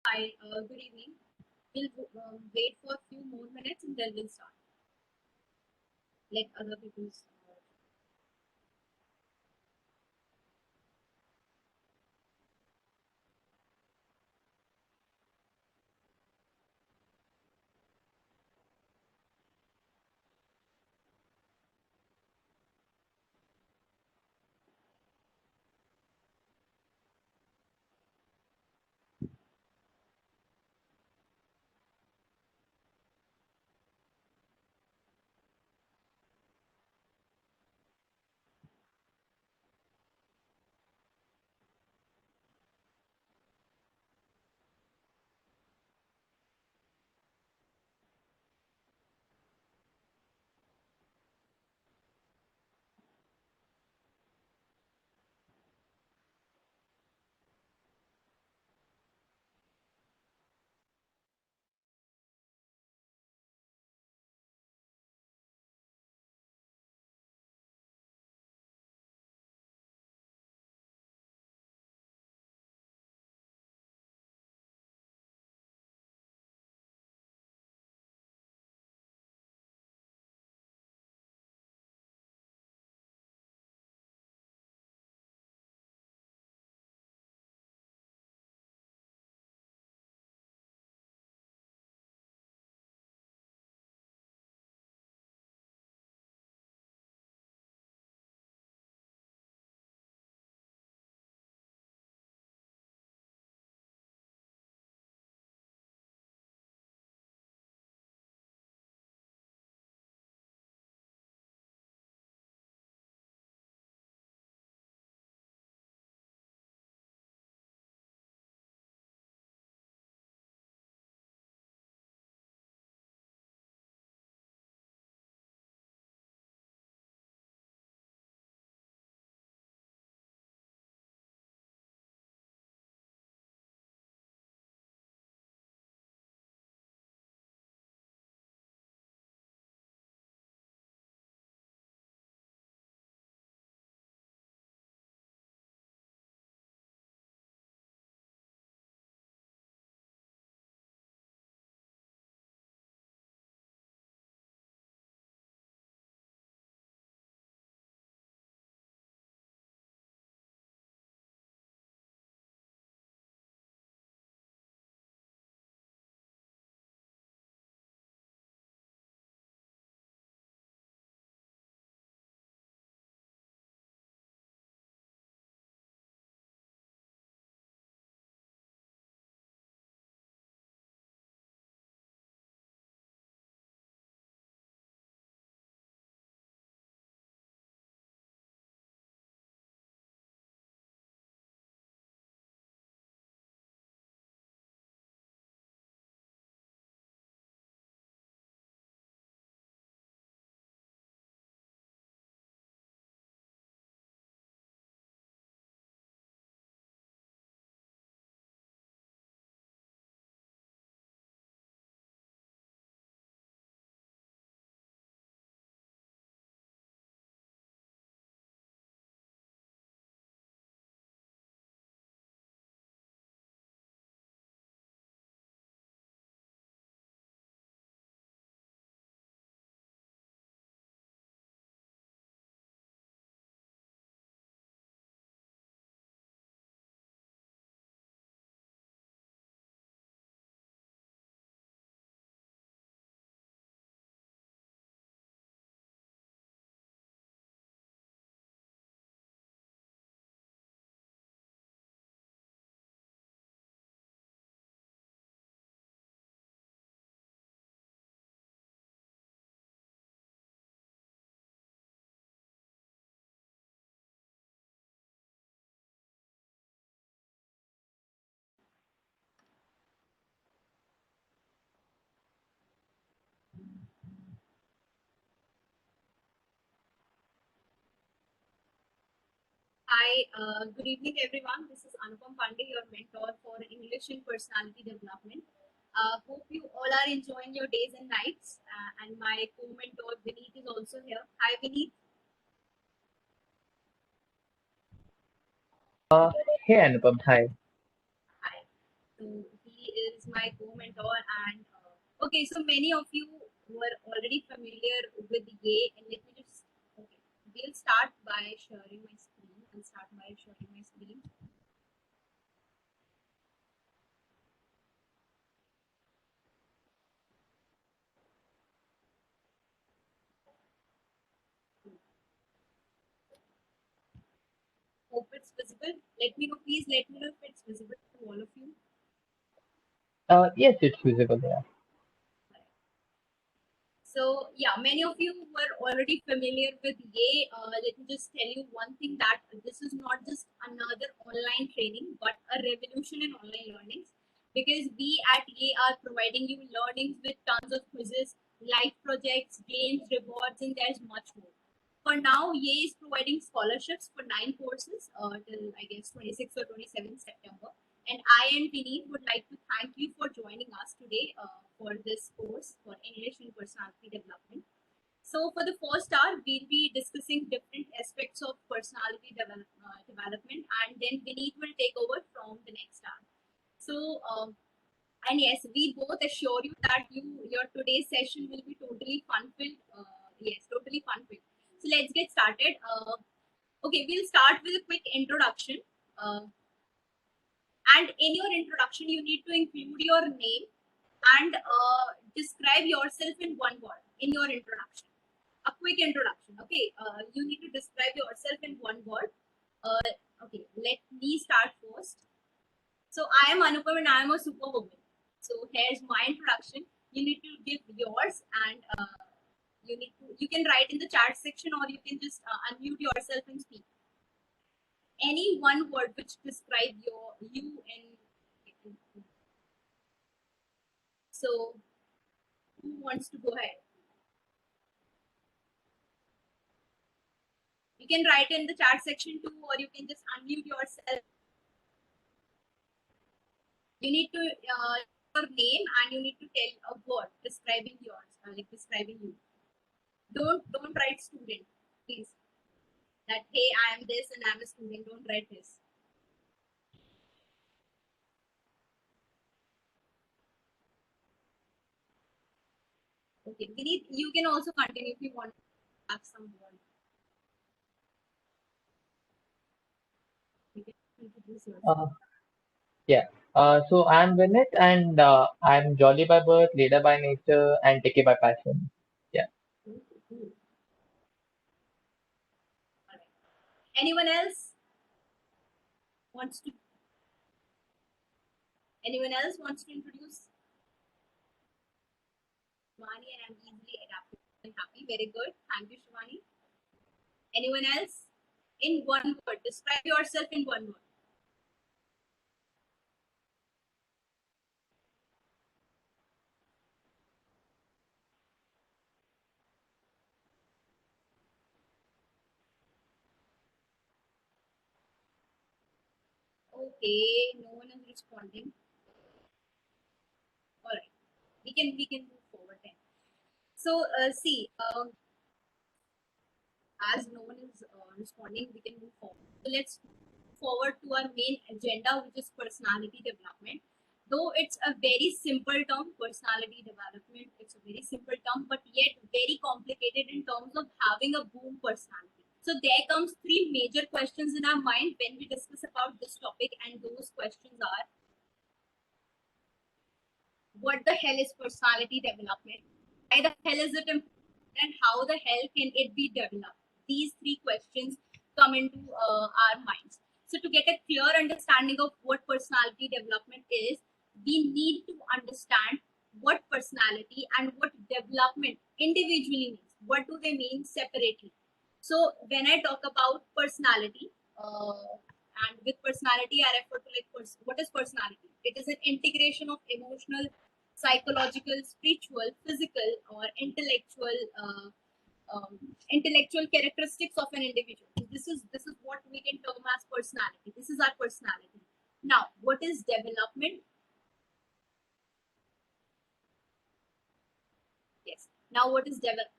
Hi, good evening. We'll wait for a few more minutes and then we'll start. Let other people start. Hi, good evening, everyone. This is Anupam Pandey, your mentor for English and Personality Development. Hope you all are enjoying your days and nights. And my co-mentor Vineet is also here. Hi, Vineet. Uh, Hey Anupam, hi. Hi. So he he is my co-mentor. And okay, so many of you were already familiar with Ye, and let me just okay. We'll start by sharing my screen. I'll start by sharing my screen. Hope it's visible. Let me know, please. Let me know if it's visible to all of you. Yes, it's visible. Yeah. So yeah, many of you were already familiar with Ye. Let me just tell you one thing, that this is not just another online training, but a revolution in online learnings. Because we at Ye are providing you learnings with tons of quizzes, live projects, games, rewards, and there's much more. For now, Ye is providing scholarships for 9 courses till I guess 26th or 27th September. And I and Vineet would like to thank you for joining us today for this course for English and Personality Development. So for the first hour, we'll be discussing different aspects of personality development, and then Vineet will take over from the next hour. So, and yes, we both assure you that your today's session will be totally fun filled. Yes, totally fun filled. So let's get started. Okay, we'll start with a quick introduction. And in your introduction, you need to include your name and describe yourself in one word in your introduction. A quick introduction. Okay, you need to describe yourself in one word. Okay, let me start first. So I am Anupam and I am a superwoman. So here's my introduction. You need to give yours, and you can write in the chat section, or you can just unmute yourself and speak. Any one word which describe you in. So who wants to go ahead? You can write in the chat section too, or you can just unmute yourself. You need to your name, and you need to tell a word describing yours, like describing you. Don't write student, please. That hey, I am this and I'm a student. Don't write this. Okay, Vineet, you can also continue if you want to have some word. You can introduce yourself. Uh, yeah. So I'm Vinit, and I'm jolly by birth, leader by nature, and techie by passion. Yeah. Cool, cool. All right. Anyone else wants to? Anyone else wants to introduce? Shivani, and I'm easily adaptable and happy. Very good. Thank you, Shivani. Anyone else? In one word. Describe yourself in one word. Okay, no one is responding. All right, we can move forward then. So see, as no one is responding, we can move forward. So let's move forward to our main agenda, which is personality development. Though it's a very simple term, personality development, it's a very simple term, but yet very complicated in terms of having a boom personality. So there comes three major questions in our mind when we discuss about this topic, and those questions are: what the hell is personality development? Why the hell is it important? And how the hell can it be developed? These three questions come into our minds. So, to get a clear understanding of what personality development is, we need to understand what personality and what development individually means. What do they mean separately? So, when I talk about personality, and with personality, I refer to like what is personality? It is an integration of emotional, psychological, spiritual, physical, or intellectual characteristics of an individual. This is what we can term as personality. This is our personality. Now, what is development? Yes. Now, what is development?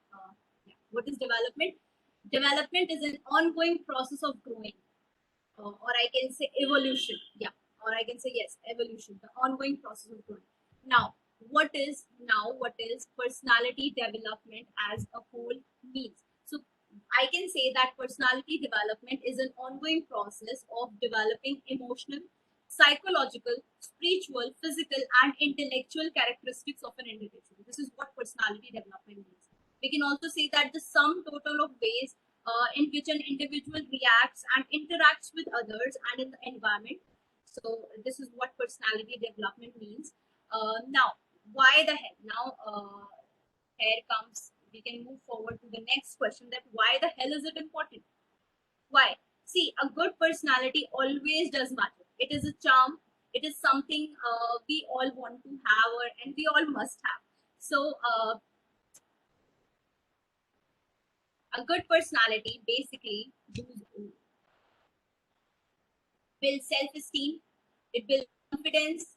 Development is an ongoing process of growing, or I can say evolution. Yeah. or I can say yes, evolution, the ongoing process of growing. Now, what is personality development as a whole means? So I can say that personality development is an ongoing process of developing emotional, psychological, spiritual, physical, and intellectual characteristics of an individual. This is what personality development means. We can also say that the sum total of ways in which an individual reacts and interacts with others and in the environment. So this is what personality development means. Now, why the hell? Now, here comes, we can move forward to the next question, that why the hell is it important? Why? See, a good personality always does matter. It is a charm. It is something we all want to have, and we all must have. So, a good personality basically builds self-esteem, it builds confidence,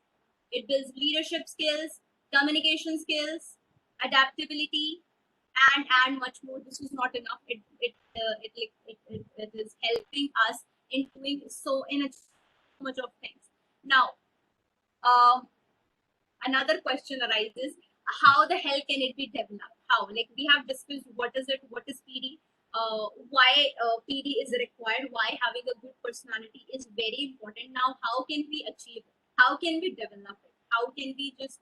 it builds leadership skills, communication skills, adaptability, and much more. This is not enough. It is helping us in doing so in a so much of things. Now, um, another question arises: how the hell can it be developed? How? Like we have discussed, what is it? What is PD? Why PD is required? Why having a good personality is very important? Now, how can we achieve it? How can we develop it? How can we just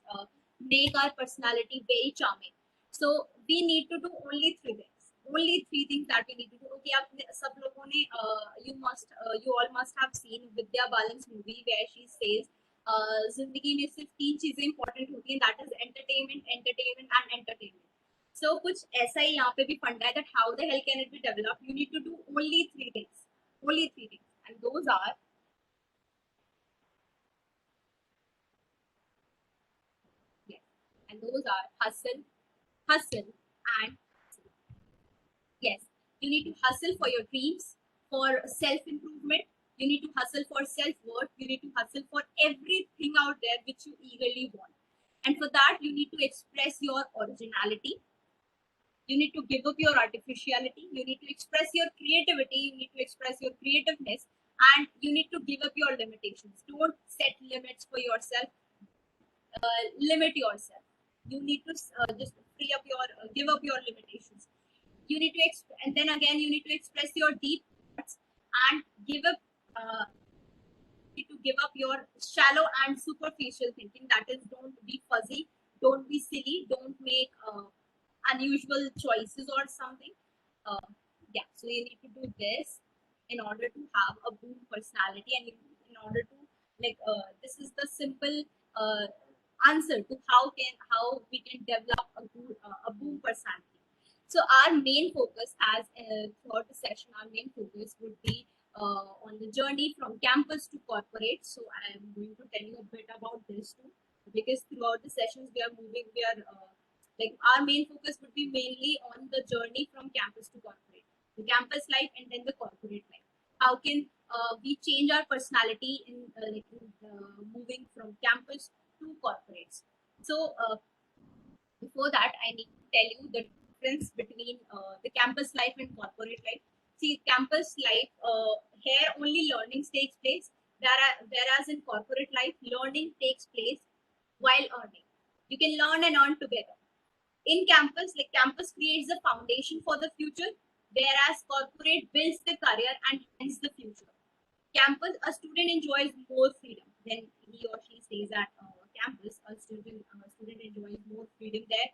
make our personality very charming? So we need to do only three things. Only three things that we need to do. Okay, आपने सब लोगों ने you all must have seen Vidya Balan's movie where she says जिंदगी में सिर्फ तीन चीजें important होती हैं, that is entertainment, entertainment and entertainment. So कुछ ऐसा ही यहाँ पे भी फंडा है, that how the hell can it be develop? You need to do only three things, only three things, and those are, yes, and those are hustle, hustle, and hustle. Yes, you need to hustle for your dreams, for self improvement. You need to hustle for self worth. You need to hustle for everything out there which you eagerly want. And for that, you need to express your originality. You need to give up your artificiality. You need to express your creativity. You need to express your creativeness. And you need to give up your limitations. Don't set limits for yourself. Limit yourself. You need to just free up your, give up your limitations. You need to and then again you need to express your deep thoughts, and give up to give up your shallow and superficial thinking. That is, don't be fuzzy, don't be silly, don't make unusual choices or something. Yeah, so you need to do this in order to have a boom personality, and in order to, like, this is the simple answer to how we can develop a boom personality. So our main focus, as throughout the session, our main focus would be on the journey from campus to corporate. So I am going to tell you a bit about this too, because throughout the sessions we are moving, like our main focus would be mainly on the journey from campus to corporate, the campus life and then the corporate life. How can we change our personality in moving from campus to corporates? So before that, I need to tell you the difference between the campus life and corporate life. See, campus life, here only learning takes place, whereas in corporate life, learning takes place while earning. You can learn and earn together. In campus, like campus creates the foundation for the future, whereas corporate builds the career and hence the future. Campus, a student enjoys more freedom when he or she stays at campus. A student enjoys more freedom there,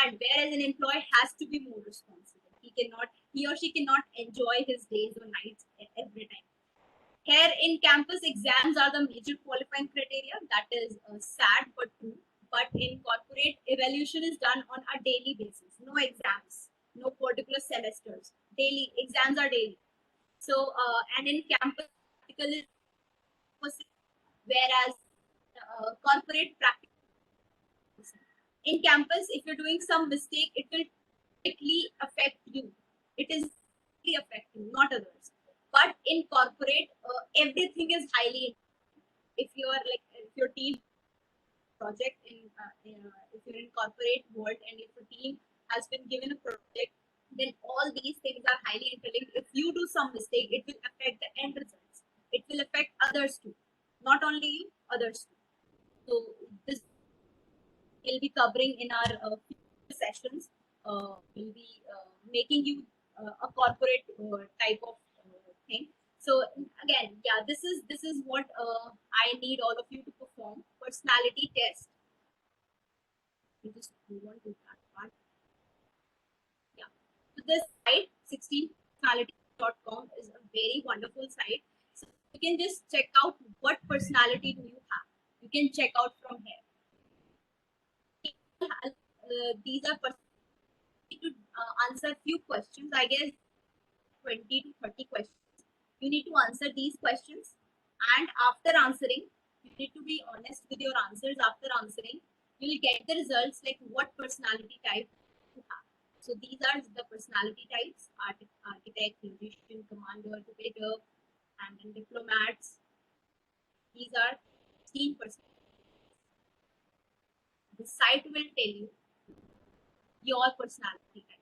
and whereas an employee has to be more responsible. He or she cannot enjoy his days or nights every time. Here in campus, exams are the major qualifying criteria. That is sad but true. But in corporate, evaluation is done on a daily basis. No exams, no particular semesters. Daily exams are daily. So, and in campus, practical is, whereas corporate practice. In campus, if you're doing some mistake, it will directly affect you. It is directly affect you, not others. But in corporate, everything is highly. If your team project if you're in corporate world and if a team has been given a project, then all these things are highly interlinked. If you do some mistake, it will affect the end results. It will affect others too. Not only you, others too. So this will be covering in our future sessions. Will be making you a corporate type of thing. So again, yeah, this is what I need all of you to perform. Personality test. We just move on to that part. Yeah. So this site 16personality.com is a very wonderful site. So you can just check out what personality do you have. You can check out from here. These are to answer few questions. I guess 20 to 30 questions. You need to answer these questions, and after answering, you need to be honest with your answers. After answering, you will get the results like what personality type you have. So these are the personality types: architect, musician, commander, debater, and then diplomats. These are 16%. The site will tell you your personality type.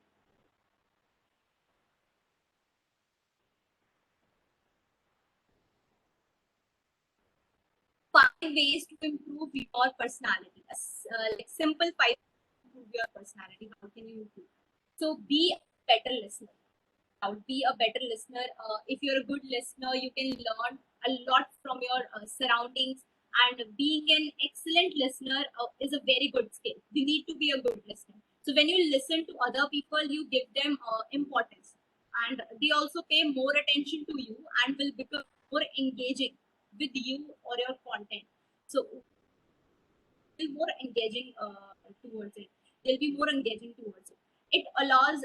5 ways to improve your personality. Like simple 5 ways to improve your personality. How can you improve? So be a better listener. Be a better listener. If you're a good listener, you can learn a lot from your surroundings. And being an excellent listener is a very good skill. You need to be a good listener. So when you listen to other people, you give them importance, and they also pay more attention to you and will become more engaging with you or your content. So be more engaging towards it. They'll be more engaging towards it. It allows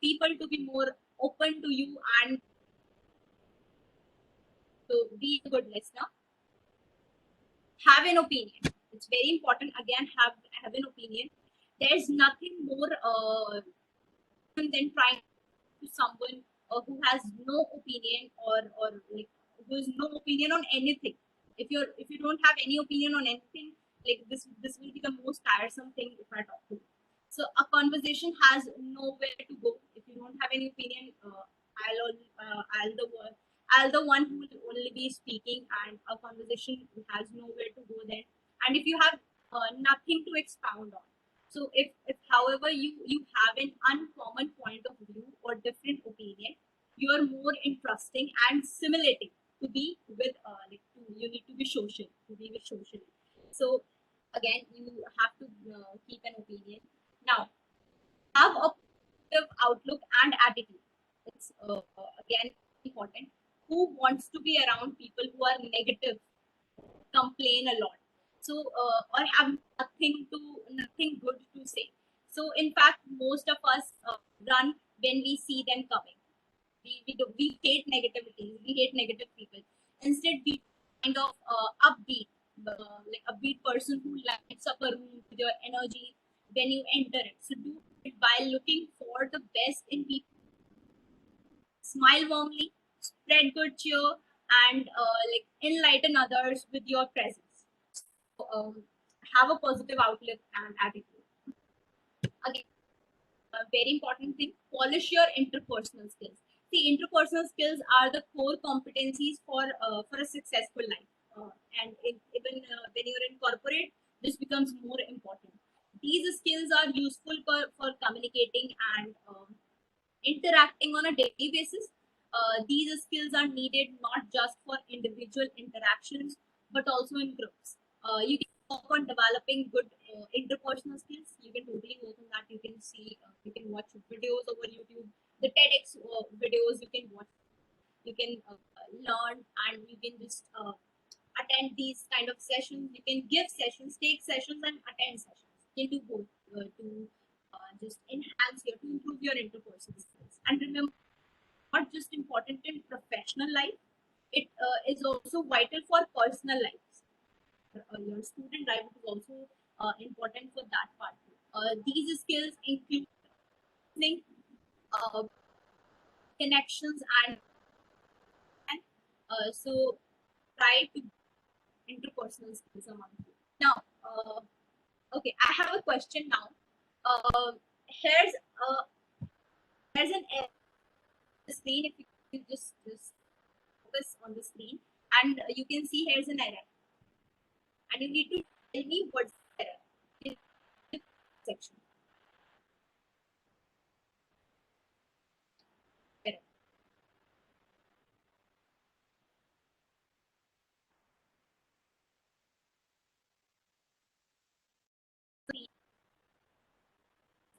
people to be more open to you and to be a good listener. Have an opinion. It's very important. Again, have an opinion. There's nothing more than trying to someone who has no opinion, or like who has no opinion on anything. If you don't have any opinion on anything, like this will be the most tiresome thing if I talk to you. So a conversation has nowhere to go if you don't have any opinion. I'll the one who will only be speaking, and a conversation has nowhere to go then. And if you have nothing to expound on, so if however you have an uncommon point of view or different opinion, you are more interesting and simulating to be with you need to be social to be with social. So again, you have to keep an opinion. Now, have a positive outlook and attitude. It's again important. Who wants to be around people who are negative, complain a lot, so or have nothing good to say? So in fact, most of us run when we see them coming. We hate negativity, we hate negative people. Instead, we kind of upbeat, like upbeat person who lights up a room with your energy when you enter it. So do it by looking for the best in people. Smile warmly, spread good cheer, and like enlighten others with your presence. So, have a positive outlook and attitude. Again, a very important thing: polish your interpersonal skills. See, interpersonal skills are the core competencies for a successful life. And even when you're in corporate, this becomes more important. These skills are useful for communicating and interacting on a daily basis. These skills are needed not just for individual interactions but also in groups. You can work on developing good interpersonal skills. You can totally work on that. You can see, you can watch videos over YouTube, the TEDx videos you can watch. You can learn, and you can just attend these kind of sessions. You can give sessions, take sessions, and attend sessions. You can do both to just enhance your to improve your interpersonal skills. And remember, not just important in professional life, it is also vital for personal lives. Your student life is also important for that part. These skills include listening, uh, connections, and so try to interpersonal skills among you. Now, okay, I have a question now. Uh, here's here's an error on the screen. If you can just focus on the screen, and you can see here's an error. and you need to tell me what's the error in the section. Error. Three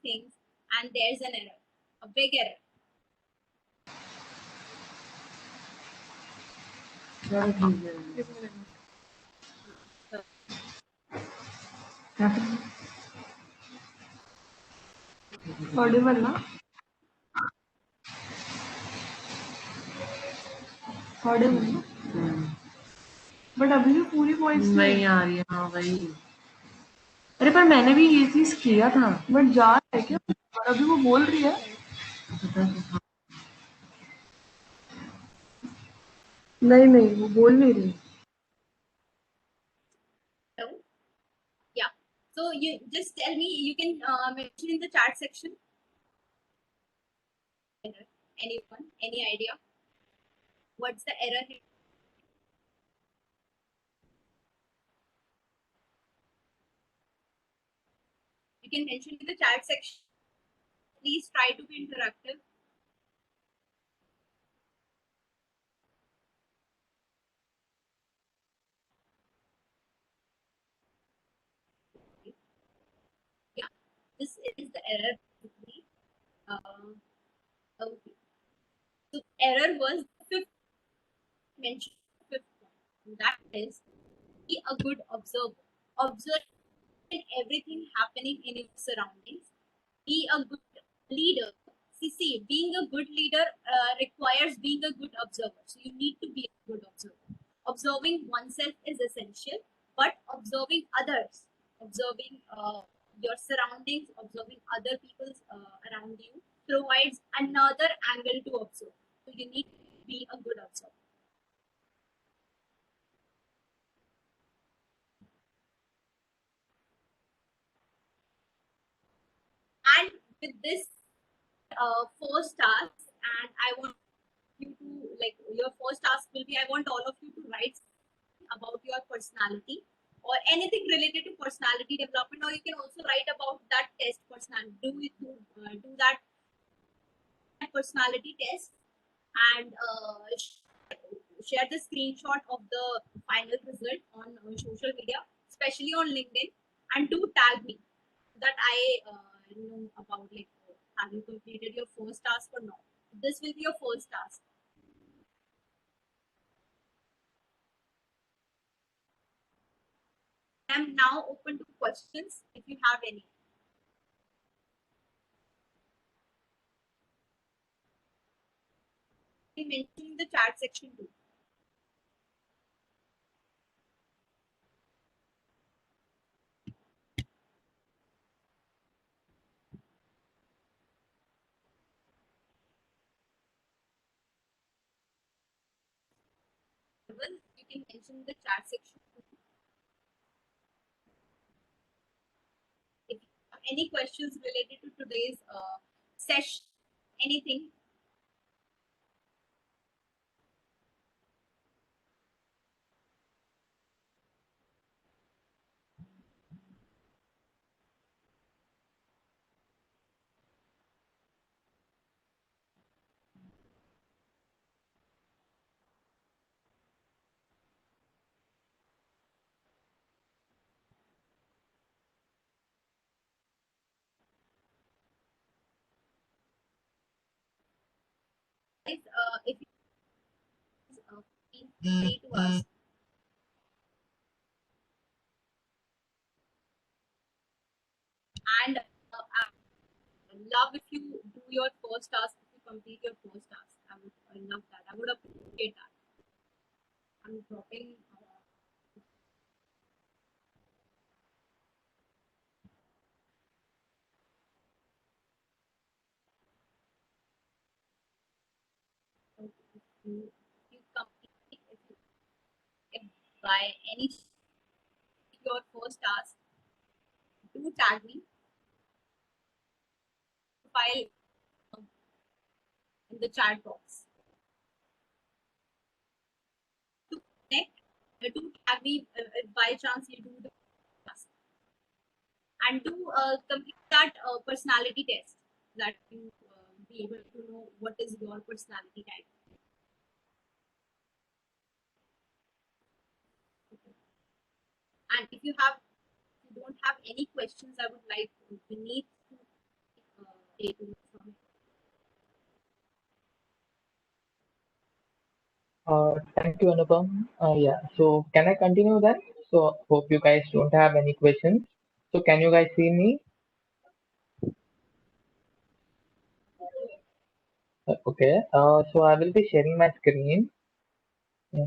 things, and there's an error, a big error. Audible ना Audible ना but अभी भी पूरी voice नहीं आ रही है हाँ वही अरे पर मैंने भी ये चीज किया था बट जा रहा है क्या और अभी वो बोल रही है नहीं नहीं वो बोल नहीं रही Hello? Yeah. So you just tell me. You can mention in the chat section. Error. Anyone? Any idea? What's the error here? You can mention in the chat section. Please try to be interactive. Yeah, this is the error. Okay. So error was fifth mentioned. Fifth one. That is, be a good observer. Observe everything happening in your surroundings. Be a good leader. See, being a good leader requires being a good observer. So you need to be a good observer. Observing oneself is essential, but observing others, observing your surroundings, observing other people around you provides another angle to observe. So you need to be a good observer. And with this first task, and I want you to like your first task will be I want all of you to write about your personality or anything related to personality development, or you can also write about that test personality. Do that personality test and share the screenshot of the final result on social media, especially on LinkedIn, and do tag me that I know about like have you completed your first task or not. This will be your first task. I'm now open to questions if you have any. You can mention in the chat section too. You can mention in the chat section too. If you have any questions related to today's session, anything, if you feel free to ask. And I love if you do your first task, if you complete your first task. I love that. I would appreciate that. I'm dropping. If you complete, if by any your first task, do tag me. File in the chat box. To connect do tag me if by chance you do the task, and do complete that personality test that you be able to know what is your personality type. And if you don't have any questions, I would like Vineet to take it from. Thank you, Anupam. Yeah, so can I continue then? So hope you guys don't have any questions. So can you guys see me? Okay. So I will be sharing my screen. Yeah,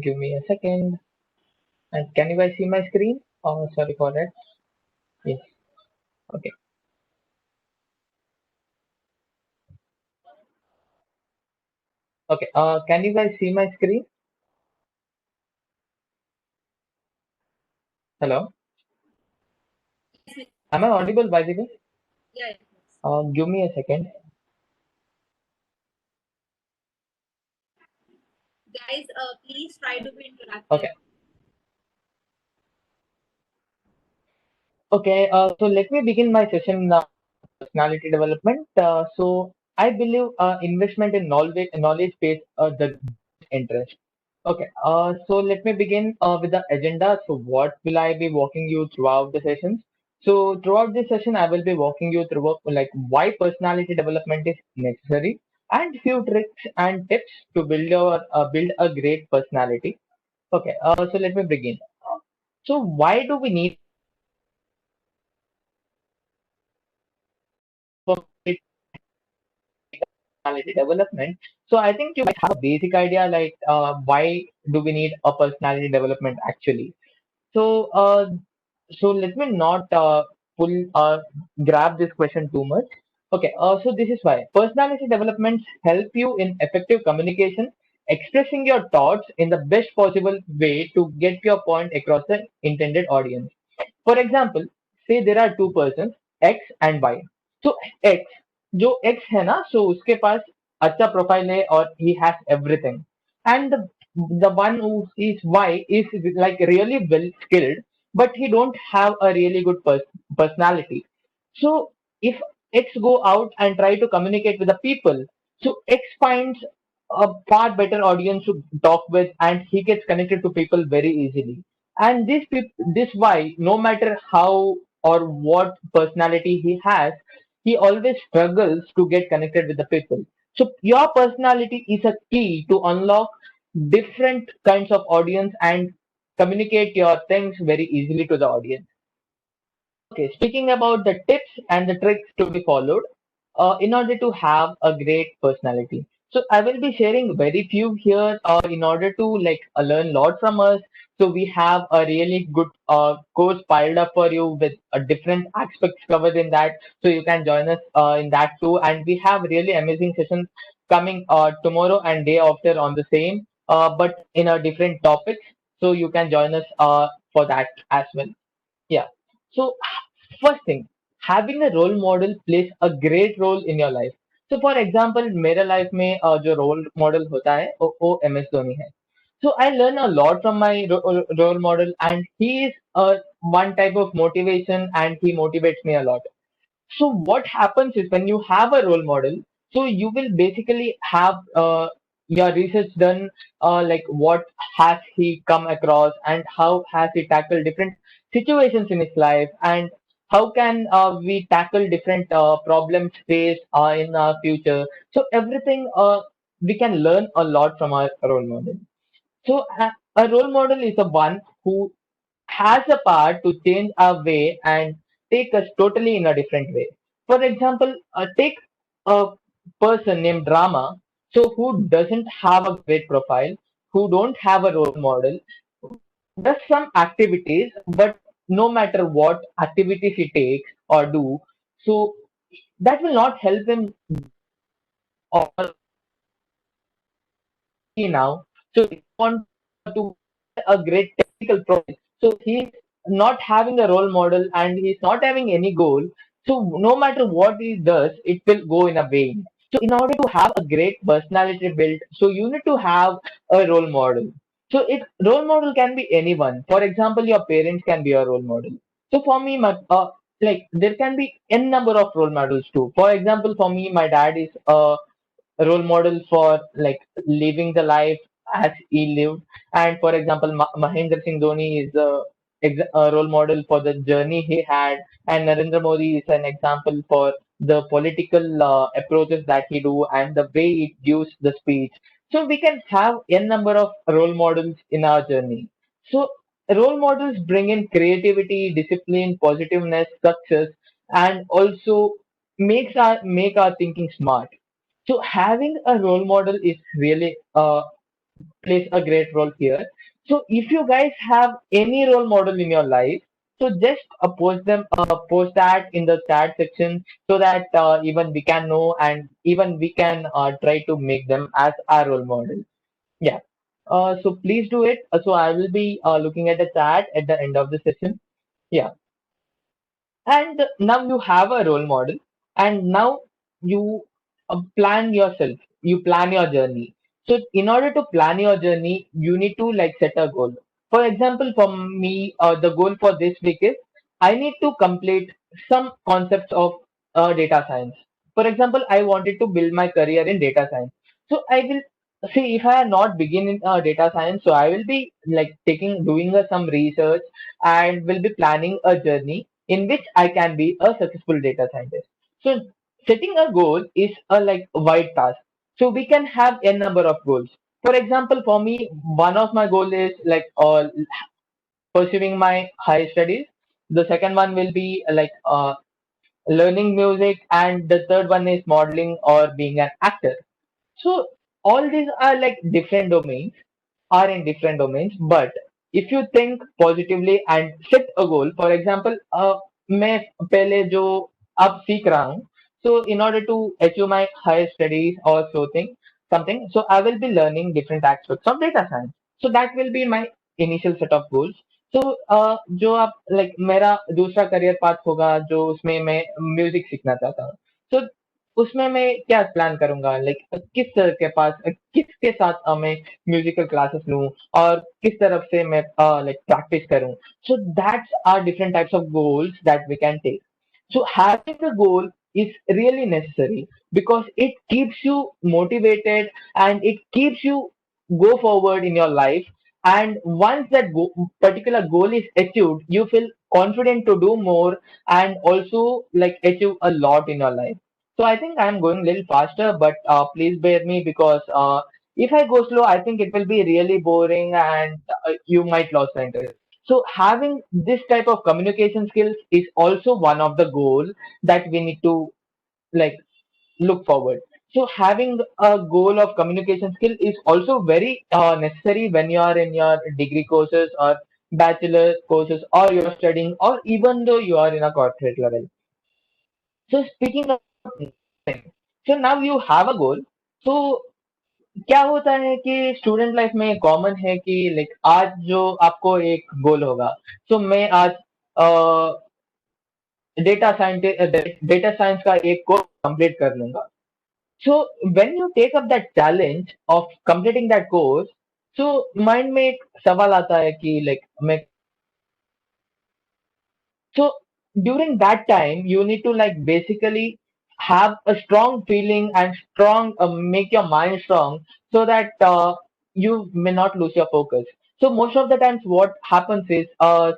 give me a second. And can you guys see my screen? Oh, sorry for that. Yes. Okay. Okay. Can you guys see my screen? Hello. Yes, Am I audible, by the way? yeah, yes. Give me a second. Guys, please try to be interactive. Okay. Okay. So let me begin my session now. Personality development. So I believe investment in knowledge pays the interest. Okay. So let me begin with the agenda. So what will I be walking you throughout the sessions? So throughout this session, I will be walking you through like why personality development is necessary and few tricks and tips to build a great personality. Okay. So let me begin. So why do we need personality development? So I think you might have a basic idea like why do we need a personality development actually? So so let me not pull grab this question too much. Okay, so this is why personality developments help you in effective communication, expressing your thoughts in the best possible way to get your point across the intended audience. For example, say there are two persons X and Y. So X जो X है ना so उसके पास अच्छा profile है और he has everything and the one who is Y is like really well skilled but he don't have a really good personality. So if X go out and try to communicate with the people, so X finds a far better audience to talk with and he gets connected to people very easily. And this Y, no matter how or what personality he has, he always struggles to get connected with the people. So your personality is a key to unlock different kinds of audience and communicate your things very easily to the audience. Okay, speaking about the tips and the tricks to be followed in order to have a great personality. So I will be sharing very few here in order to like learn lot from us. So we have a really good course piled up for you with different aspects covered in that. So you can join us in that too. And we have really amazing sessions coming tomorrow and day after on the same, but in a different topics. So you can join us for that as well. Yeah. So first thing, having a role model plays a great role in your life. So for example, मेरे life में जो role model होता है वो MS Dhoni है. So I learn a lot from my role model, and he is one type of motivation, and he motivates me a lot. So what happens is when you have a role model, so you will basically have your research done, like what has he come across and how has he tackled different situations in his life, and how can we tackle different problems faced in our future. So everything we can learn a lot from our role model. So a role model is the one who has a power to change our way and take us totally in a different way. For example, take a person named Rama, so who doesn't have a great profile, who don't have a role model, does some activities, but no matter what activities he takes or do, so that will not help him or now. So if you want to a great technical project. So he's not having a role model and he's not having any goal. So no matter what he does, it will go in a vain. So in order to have a great personality built, so you need to have a role model. So it role model can be anyone. For example, your parents can be your role model. So for me, like there can be n number of role models too. For example, for me, my dad is a role model for like living the life as he lived. And for example, Mahendra Singh Dhoni is a role model for the journey he had, and Narendra Modi is an example for the political approaches that he do and the way he gives the speech. So we can have n number of role models in our journey. So role models bring in creativity, discipline, positiveness, success, and also make our thinking smart. So having a role model is really plays a great role here. So if you guys have any role model in your life, so just post that in the chat section so that even we can know and even we can try to make them as our role model. Yeah. So please do it. So I will be looking at the chat at the end of the session. Yeah. And now you have a role model, and now you plan yourself, you plan your journey. So in order to plan your journey, you need to like set a goal. For example, for me, the goal for this week is I need to complete some concepts of data science. For example, I wanted to build my career in data science. So I will see if I am not begin in data science, so I will be like doing some research and will be planning a journey in which I can be a successful data scientist. So setting a goal is a like wide task. So we can have a number of goals. For example, for me, one of my goal is like pursuing my higher studies. The second one will be like learning music, and the third one is modeling or being an actor. So all these are like different domains, are in different domains. But if you think positively and set a goal, for example, मैं पहले जो अब सीख रहा हूँ, so in order to achieve my higher studies or something, so I will be learning different aspects of data science. So that will be my initial set of goals. So जो आप like मेरा दूसरा career path होगा जो उसमें मैं music सीखना चाहता हूँ. So उसमें मैं क्या प्लान करूंगा, लाइक किस तरह के पास किसके साथ मैं म्यूजिकल क्लासेस लूं और किस तरफ से मैं लाइक प्रैक्टिस करूं. So that's are different types of goals that we can take. So having a goal is really necessary because it keeps you motivated and it keeps you go forward in your life. And once that particular goal is achieved, you feel confident to do more and also like achieve a lot in your life. So I think I'm going a little faster, but please bear me because if I go slow, I think it will be really boring and you might lose the interest. So having this type of communication skills is also one of the goal that we need to like look forward. So having a goal of communication skill is also very necessary when you are in your degree courses or bachelor courses or you're studying or even though you are in a corporate level. So speaking of so now you have a goal. So क्या होता है कि student life में common है कि like आज जो आपको एक गोल होगा. सो मैं आज डेटा साइंस का एक कोर्स कंप्लीट कर लूंगा. So when you take up that challenge of completing that course, so mind में एक सवाल आता है कि लाइक मैं. So during that time, you need to like basically have a strong feeling and strong make your mind strong so that you may not lose your focus. So most of the times, what happens is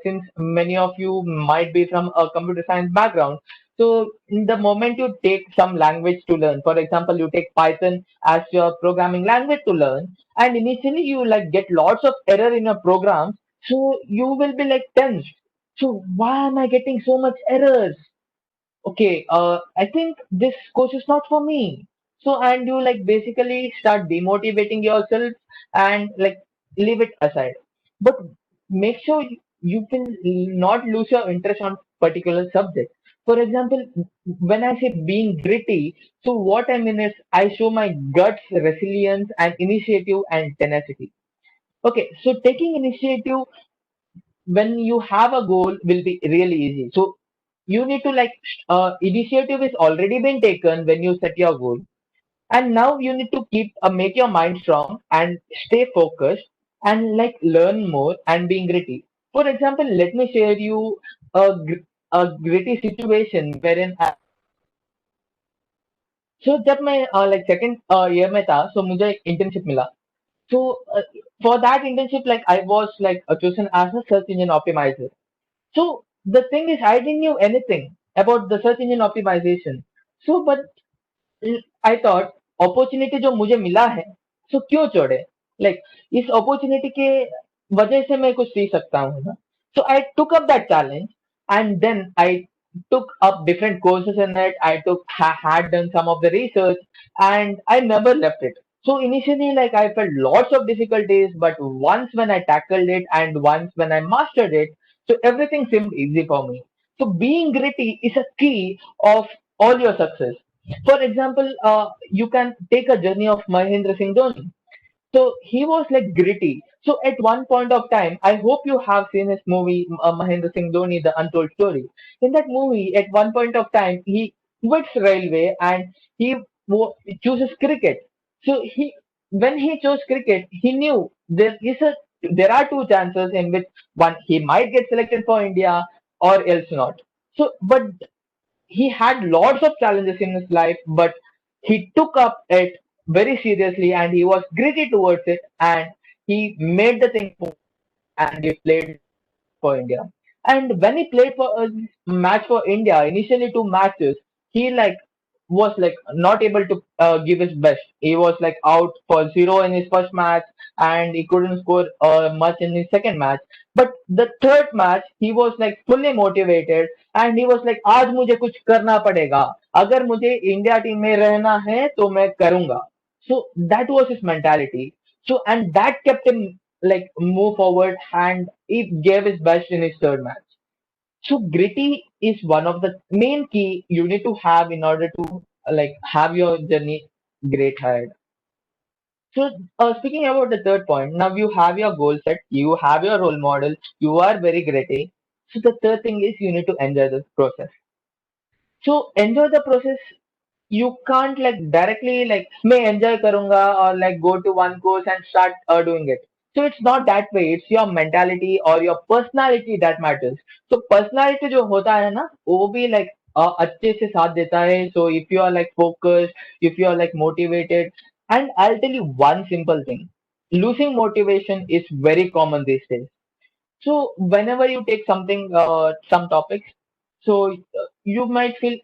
since many of you might be from a computer science background, so in the moment you take some language to learn, for example, you take Python as your programming language to learn, and initially you like get lots of error in your programs, so you will be like tense. So why am I getting so much errors? Okay, I think this course is not for me. So and you like basically start demotivating yourself and like leave it aside. But make sure you can not lose your interest on particular subject. For example, when I say being gritty, so what I mean is I show my guts, resilience, and initiative and tenacity. Okay, so taking initiative when you have a goal will be really easy. So you need to like initiative is already been taken when you set your goal, and now you need to keep make your mind strong and stay focused. and like learn more and being gritty. For example, let me share you a, a gritty situation wherein so जब मैं like second year में था so मुझे एक internship मिला. So for that internship like I was like chosen as a search engine optimizer. So the thing is I didn't know anything about the search engine optimization. So but I thought opportunity जो मुझे मिला है so क्यों छोड़े, like इस opportunity के वजह से मैं कुछ सीख सकता हूँ ना. So I took up that challenge and then I took up different courses in it. I had done some of the research and I never left it. So initially like I felt lots of difficulties, but once when I tackled it and once when I mastered it, so everything seemed easy for me. So being gritty is a key of all your success. For example, you can take a journey of Mahendra Singh Dhoni. So he was like gritty. So at one point of time, I hope you have seen his movie Mahendra Singh Dhoni, The Untold Story. In that movie, at one point of time, he quits railway and he chooses cricket. So when he chose cricket, he knew there are two chances in which one he might get selected for India or else not. So, but he had lots of challenges in his life, but he took up it very seriously and he was gritty towards it and he made the thing and he played for India. And when he played for a match for India, initially two matches, he like was like not able to give his best. He was like out for zero in his first match, and he couldn't score much in his second match. But the third match, he was like fully motivated, and he was like, "आज मुझे कुछ करना पड़ेगा. अगर मुझे India team में रहना है, तो मैं करूँगा." So that was his mentality. So and that kept him like move forward and he gave his best in his third match. So gritty is one of the main key you need to have in order to like have your journey great ahead. So speaking about the third point, now you have your goal set, you have your role model, you are very gritty. So the third thing is you need to enjoy the process. So enjoy the process. You can't like directly like मैं enjoy करूँगा or like go to one course and start doing it. So it's not that way. It's your mentality or your personality that matters. So personality जो होता है ना वो भी like अच्छे से साथ देता है. So if you are like focused, if you are like motivated, and I'll tell you one simple thing. Losing motivation is very common these days. So whenever you take something, some topics, so you might feel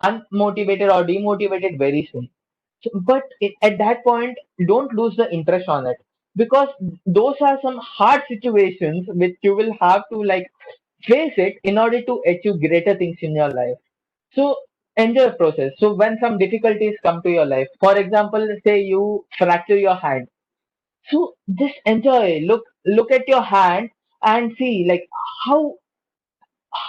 unmotivated or demotivated very soon. So, but at that point, don't lose the interest on it because those are some hard situations which you will have to like face it in order to achieve greater things in your life. So enjoy the process. So when some difficulties come to your life, for example, say you fracture your hand, so just enjoy. Look at your hand and see like how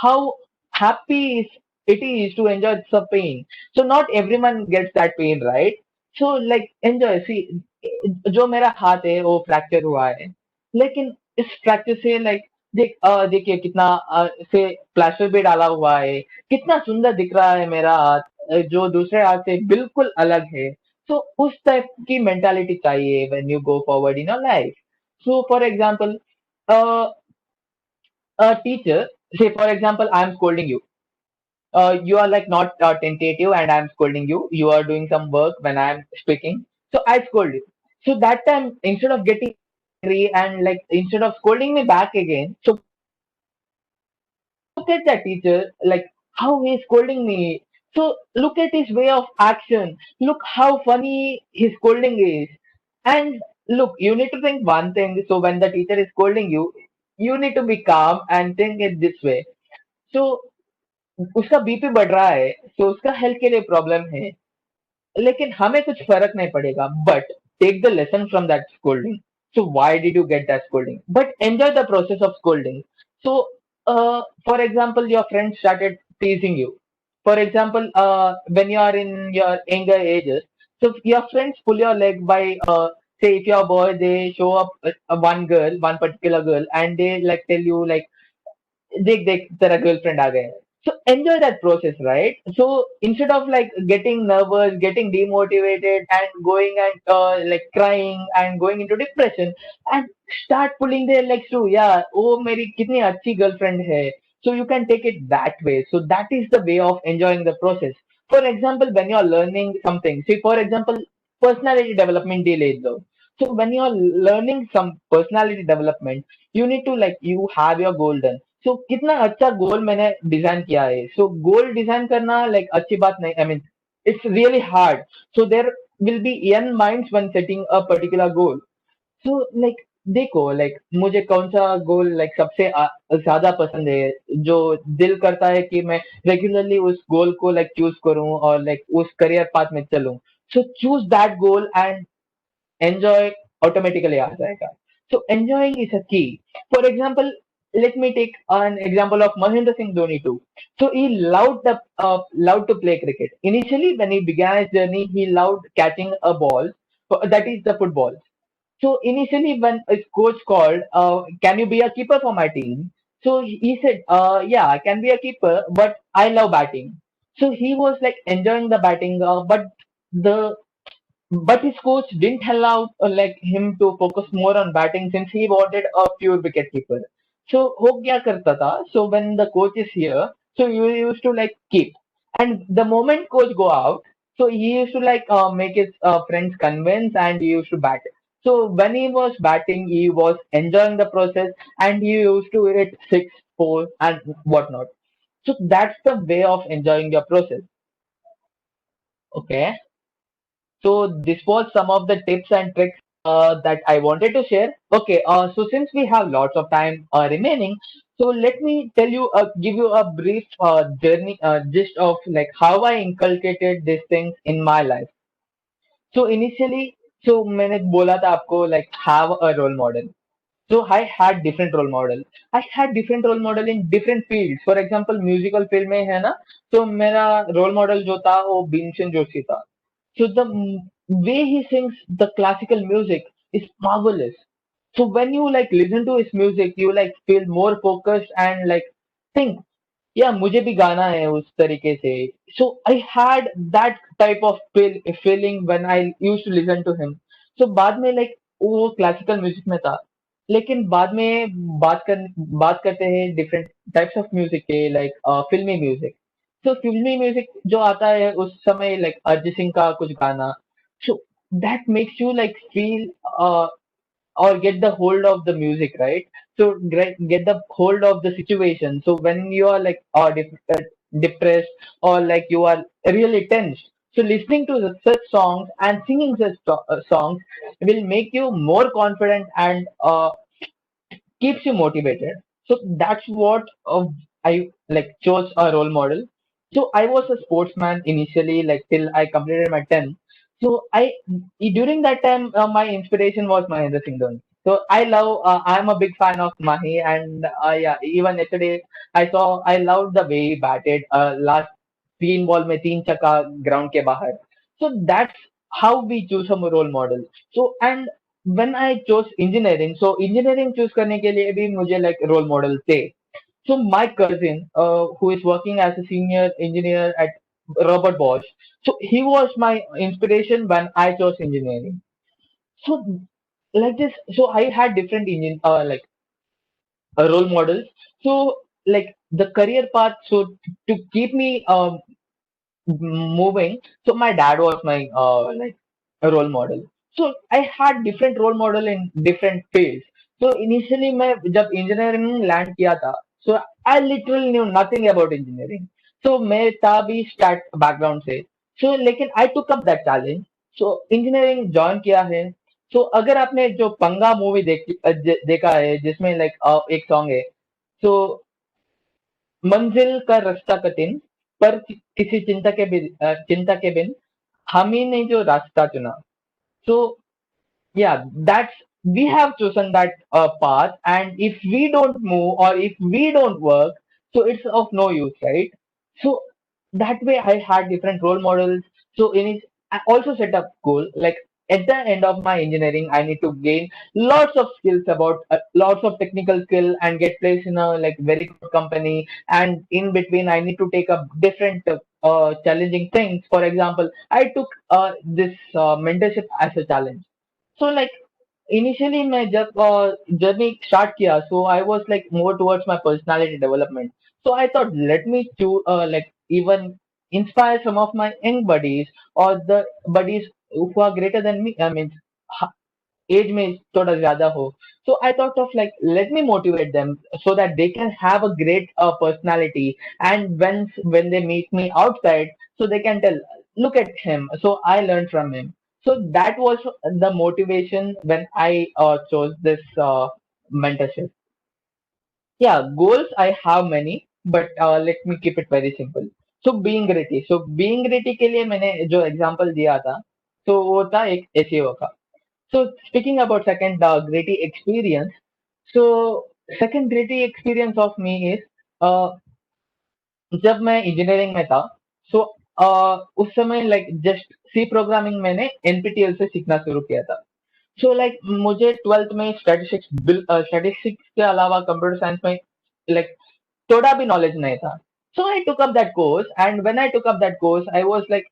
how happy it is to enjoy the pain. So not everyone gets that pain, right? So like enjoy. See, जो मेरा हाथ है वो fracture हुआ है, लेकिन इस fracture से लाइक देखिए कितना से प्लास्टर भी डाला हुआ है, कितना सुंदर दिख रहा है मेरा हाथ जो दूसरे हाथ से बिल्कुल अलग है. So उस टाइप की मेंटालिटी चाहिए when you go forward in your life. So for example, uh, a teacher, say for example, I'm scolding you. You are like not tentative and I'm scolding you. You are doing some work when I'm speaking. So I scold you. So that time, instead of getting angry and like instead of scolding me back again, so look at that teacher, like how he's scolding me. So look at his way of action. Look how funny his scolding is. And look, you need to think one thing. So when the teacher is scolding you, you need to be calm and think it this way. So उसका BP बढ़ रहा है तो उसका health के लिए problem है लेकिन हमें कुछ फर्क नहीं पड़ेगा but take the lesson from that scolding so why did you get that scolding but enjoy the process of scolding so for example your friend started teasing you for example when you are in your younger ages so your friends pull your leg by say if you're a boy they show up one particular girl and they like tell you like देख देख तेरा girlfriend आ गया है So enjoy that process, right? So instead of like getting nervous, getting demotivated, and going and like crying and going into depression, and start pulling their legs to, yeah, oh, meri kitni achhi girlfriend hai. So you can take it that way. So that is the way of enjoying the process. For example, when you are learning something, see, for example, personality development delayed though. So when you are learning some personality development, you need to like you have your goal done. So कितना अच्छा गोल मैंने design किया है. So गोल design करना like अच्छी बात नहीं. I mean, it's really hard. So there will be n minds when setting a particular goal. So like देखो like मुझे कौन सा गोल like सबसे ज्यादा पसंद है, जो दिल करता है कि मैं रेगुलरली उस गोल को like चूज करूं और like उस करियर पाथ में चलूं. So choose that goal and enjoy automatically आ जाएगा. So enjoying is a key. For example, let me take an example of Mahendra Singh Dhoni too. So he loved to play cricket. Initially, when he began his journey, he loved catching a ball. That is the football. So initially, when his coach called, "Can you be a keeper for my team?" So he said, "Yeah, I can be a keeper, but I love batting." So he was like enjoying the batting, the but his coach didn't allow like him to focus more on batting since he wanted a pure wicket keeper. So वो क्या करता था? So when the coach is here, so you used to like keep, and the moment coach go out, so he used to like make his friends convince and he used to bat. So when he was batting, he was enjoying the process and he used to hit six, four, and whatnot. So that's the way of enjoying your process. Okay. So this was some of the tips and tricks that I wanted to share. Okay, so since we have lots of time remaining, so let me tell you, give you a brief journey, gist of like how I inculcated these things in my life. So initially, so मैंने बोला था आपको like have a role model. So I had different role model. I had different role model in different fields. For example, musical field में है ना, तो मेरा role model जो था वो भीमसेन जोशी था. So the way he sings the classical music is marvelous. So when you like listen to his music, you like feel more focused and like think, yeah, मुझे भी गाना है उस तरीके से. So I had that type of feeling when I used to listen to him. So बाद में like वो classical music में था, लेकिन बाद में बात करते हैं different types of music के like फिल्मी music. So फिल्मी म्यूजिक जो आता है उस समय like अरिजीत सिंह का कुछ गाना, so that makes you like feel or get the hold of the music, right? So get the hold of the situation. So when you are like depressed or like you are really tense, so listening to such songs and singing such songs will make you more confident and keeps you motivated. So that's what I like chose a role model. So I was a sportsman initially, like till I completed my 10th. So during that time, my inspiration was Mahendra Singh Dhoni. So I'm a big fan of Mahi, and yeah, even yesterday I loved the way he batted. Last 3 ball में 3 छक्का ground के बाहर. So that's how we choose a role model. So and when I chose engineering, so engineering choose करने के लिए भी मुझे like role model थे. So my cousin, who is working as a senior engineer at Robert Bosch, so he was my inspiration when I chose engineering. So like this, so I had different like role models. So like the career path, so to keep me moving, so my dad was my like a role model. So I had different role model in different fields. So initially मैं जब engineering land किया था, so I literally knew nothing about engineering. So मैं था भी start background से. So लेकिन I took up that challenge. So engineering join किया है. So अगर आपने जो पंगा मूवी देखा है जिसमें like एक सॉन्ग है, so मंजिल का रास्ता कठिन पर किसी चिंता के बिन हम ही ने जो रास्ता चुना. So yeah, that's we have chosen that path, and if we don't move or if we don't work, so it's of no use, right? So that way I had different role models. So in it, I also set up goal like at the end of my engineering, I need to gain lots of skills about lots of technical skill and get placed in a like very good company. And in between, I need to take up different challenging things. For example, I took this mentorship as a challenge. So like initially my जब journey start किया, so I was like more towards my personality development. So I thought, let me choose like even inspire some of my young buddies or the buddies who are greater than me. I mean, age में थोड़ा ज्यादा हो. So I thought of like let me motivate them so that they can have a great personality, and when they meet me outside, so they can tell, look at him, so I learned from him. So that was the motivation when I chose this mentorship. Yeah, goals I have many, but let me keep it very simple. So being gritty. So being gritty के लिए मैंने जो example दिया था, तो वो था एक SEO का. So speaking about second gritty experience, so second gritty experience of me is uh, जब मैं इंजीनियरिंग में था, so उस समय like just C प्रोग्रामिंग मैंने NPTEL से सीखना शुरू किया था. So like मुझे 12th में स्टैटिस्टिक्स के अलावा कंप्यूटर साइंस में like थोड़ा भी नॉलेज नहीं था. So I took up that course, and when I took up that course, I was like,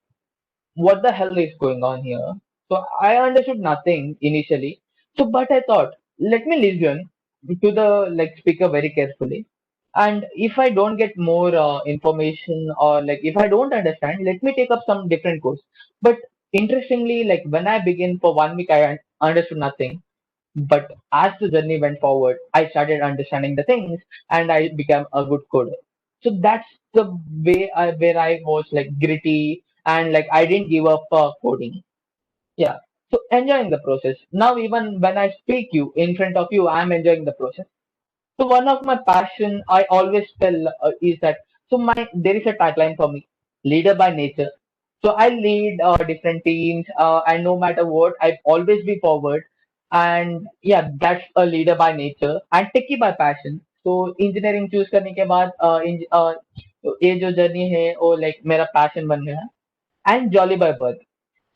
what the hell is going on here? So I understood nothing initially. So but I thought, let me listen to the like speaker very carefully. And if I don't get more information, or like if I don't understand, let me take up some different course. But interestingly, like when I begin for 1 week, I understood nothing. But as the journey went forward, I started understanding the things, and I became a good coder. So that's the way where I was like gritty, and like I didn't give up coding. Yeah. So enjoying the process. Now even when I speak you in front of you, I'm enjoying the process. So one of my passion I always tell is that, so my there is a tagline for me, leader by nature. So I lead different teams, and no matter what, I always be forward. And yeah, that's a leader by nature and techie by passion. So engineering choose करने के बाद ये जो journey है वो like मेरा passion बन गया. And jolly by birth.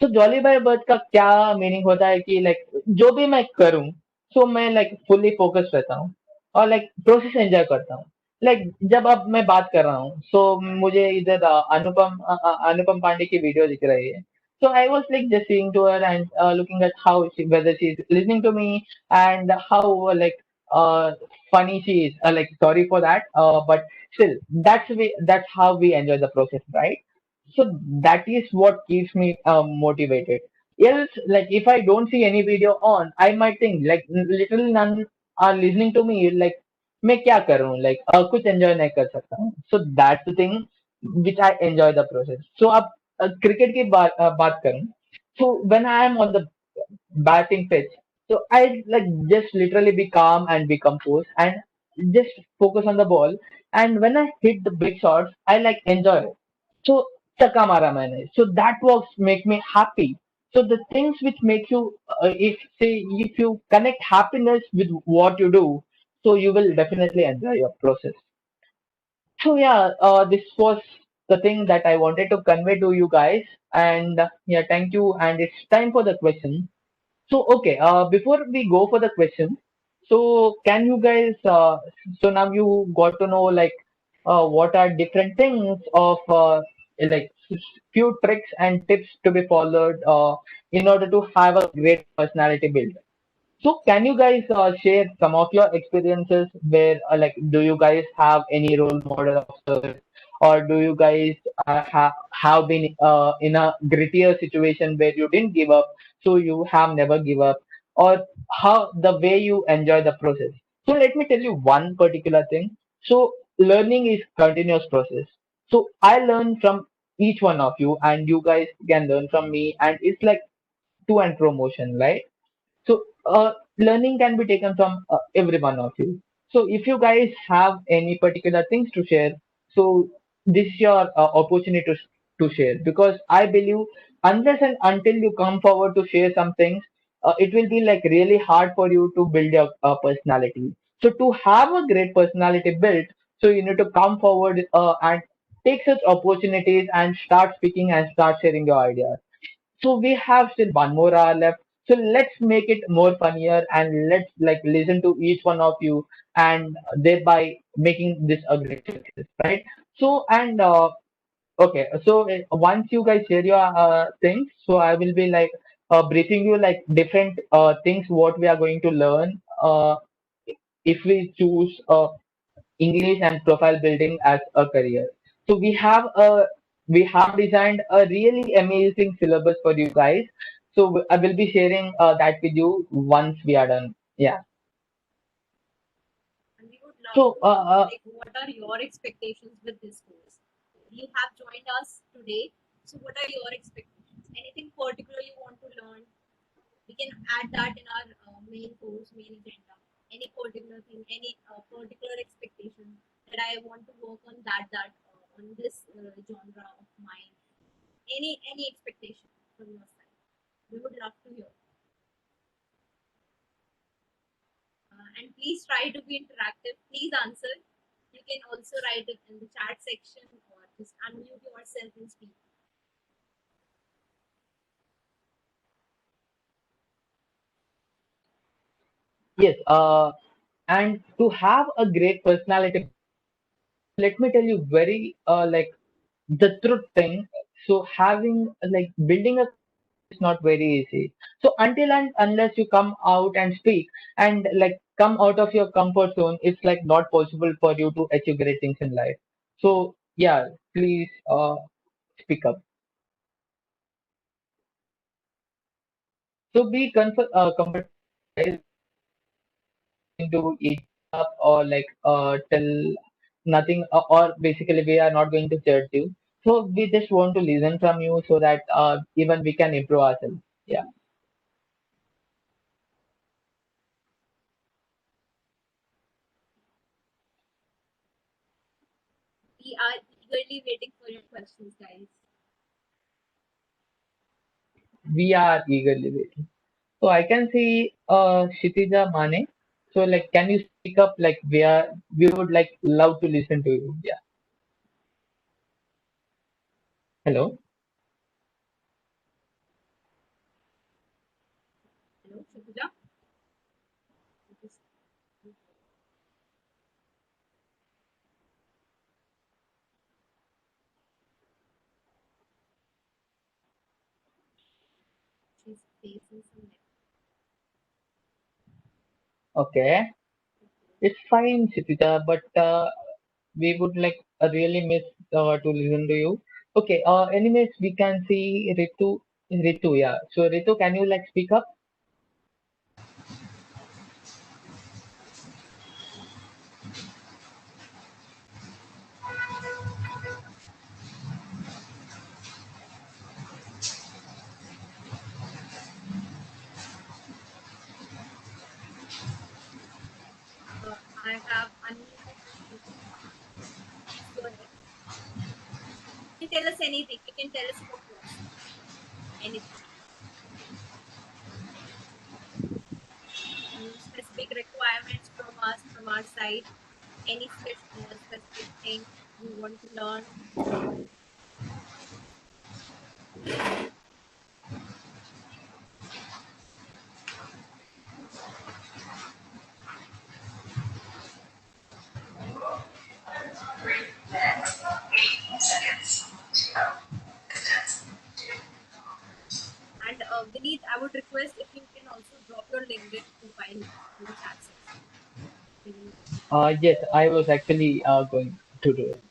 तो जॉली बाय बर्थ का क्या मीनिंग होता है कि लाइक जो भी मैं करूं, सो मैं लाइक फुल्ली फोकस रहता हूँ और लाइक प्रोसेस एंजॉय करता हूँ. लाइक जब अब मैं बात कर रहा हूँ, सो मुझे इधर अनुपम पांडे की वीडियो दिख रही है. So I was like just seeing to her and looking at how whether she's listening to me, and how like uh, funny she is. Like sorry for that, but still that's how we enjoy the process, right? So that is what keeps me motivated. Else, like if I don't see any video on, I might think like literally none are listening to me. Like मैं क्या करूँ, like कुछ enjoy नहीं कर सकता हूँ. So that's the thing which I enjoy the process. So अब cricket की बात करूँ. So when I am on the batting pitch, so I like just literally be calm and be composed and just focus on the ball. And when I hit the big shots, I like enjoy it. So चक्का मारा मैंने. So that works make me happy. So the things which make you, if say if you connect happiness with what you do, so you will definitely enjoy your process. So yeah, this was the thing that I wanted to convey to you guys. And yeah, thank you. And it's time for the question. So okay, before we go for the question, so can you guys? So now you got to know like what are different things of like few tricks and tips to be followed in order to have a great personality build. So can you guys share some of your experiences where like do you guys have any role model of service, or do you guys have been in a grittier situation where you didn't give up, so you have never give up, or how the way you enjoy the process. So let me tell you one particular thing. So learning is continuous process. So I learn from each one of you, and you guys can learn from me, and it's like to and promotion, right? So, learning can be taken from every one of you. So, if you guys have any particular things to share, so this is your opportunity to share, because I believe unless and until you come forward to share some things, it will be like really hard for you to build your personality. So, to have a great personality built, so you need to come forward and take such opportunities and start speaking and start sharing your ideas. So we have still 1 more hour left. So let's make it more funnier and let's like listen to each one of you and thereby making this a great success, right? So and okay, so once you guys share your things, so I will be like briefing you like different things what we are going to learn if we choose English and profile building as a career. So we have designed a really amazing syllabus for you guys. So I will be sharing that with you once we are done. Yeah. And we would love So to know, like, what are your expectations with this course? You have joined us today, so what are your expectations? Anything particular you want to learn? We can add that in our main course, main agenda. Any particular thing, any particular expectation that I want to work on on this genre of mine. Any expectation from your side? We would love to hear. And please try to be interactive. Please answer. You can also write it in the chat section or just unmute yourself and speak. yes, and to have a great personality, let me tell you very like the truth thing. So having like building a is not very easy. So until and unless you come out and speak and like come out of your comfort zone, it's like not possible for you to achieve great things in life. So yeah, please speak up. So be comfortable to eat up or like tell nothing or basically we are not going to judge you. So we just want to listen from you so that even we can improve ourselves. Yeah. We are eagerly waiting for your questions, guys. We are eagerly waiting. So I can see Kshitija Mane. So like, can you speak up? Like, we would like love to listen to you. Yeah. Hello. Hello, Shubhja. She's facing some Okay. It's fine, Kshitija, but we would like really miss to listen to you. Okay. Anyways, we can see Ritu. Ritu, yeah. So Ritu, can you like speak up? I have unmuted you. Please go ahead. You can tell us anything. You can tell us about yourself. Anything. Any specific requirements from us, from our side. Any specific thing you want to learn. And Vineet, I would request if you can also drop your LinkedIn profile in the chat section. Yes, I was actually going to do it.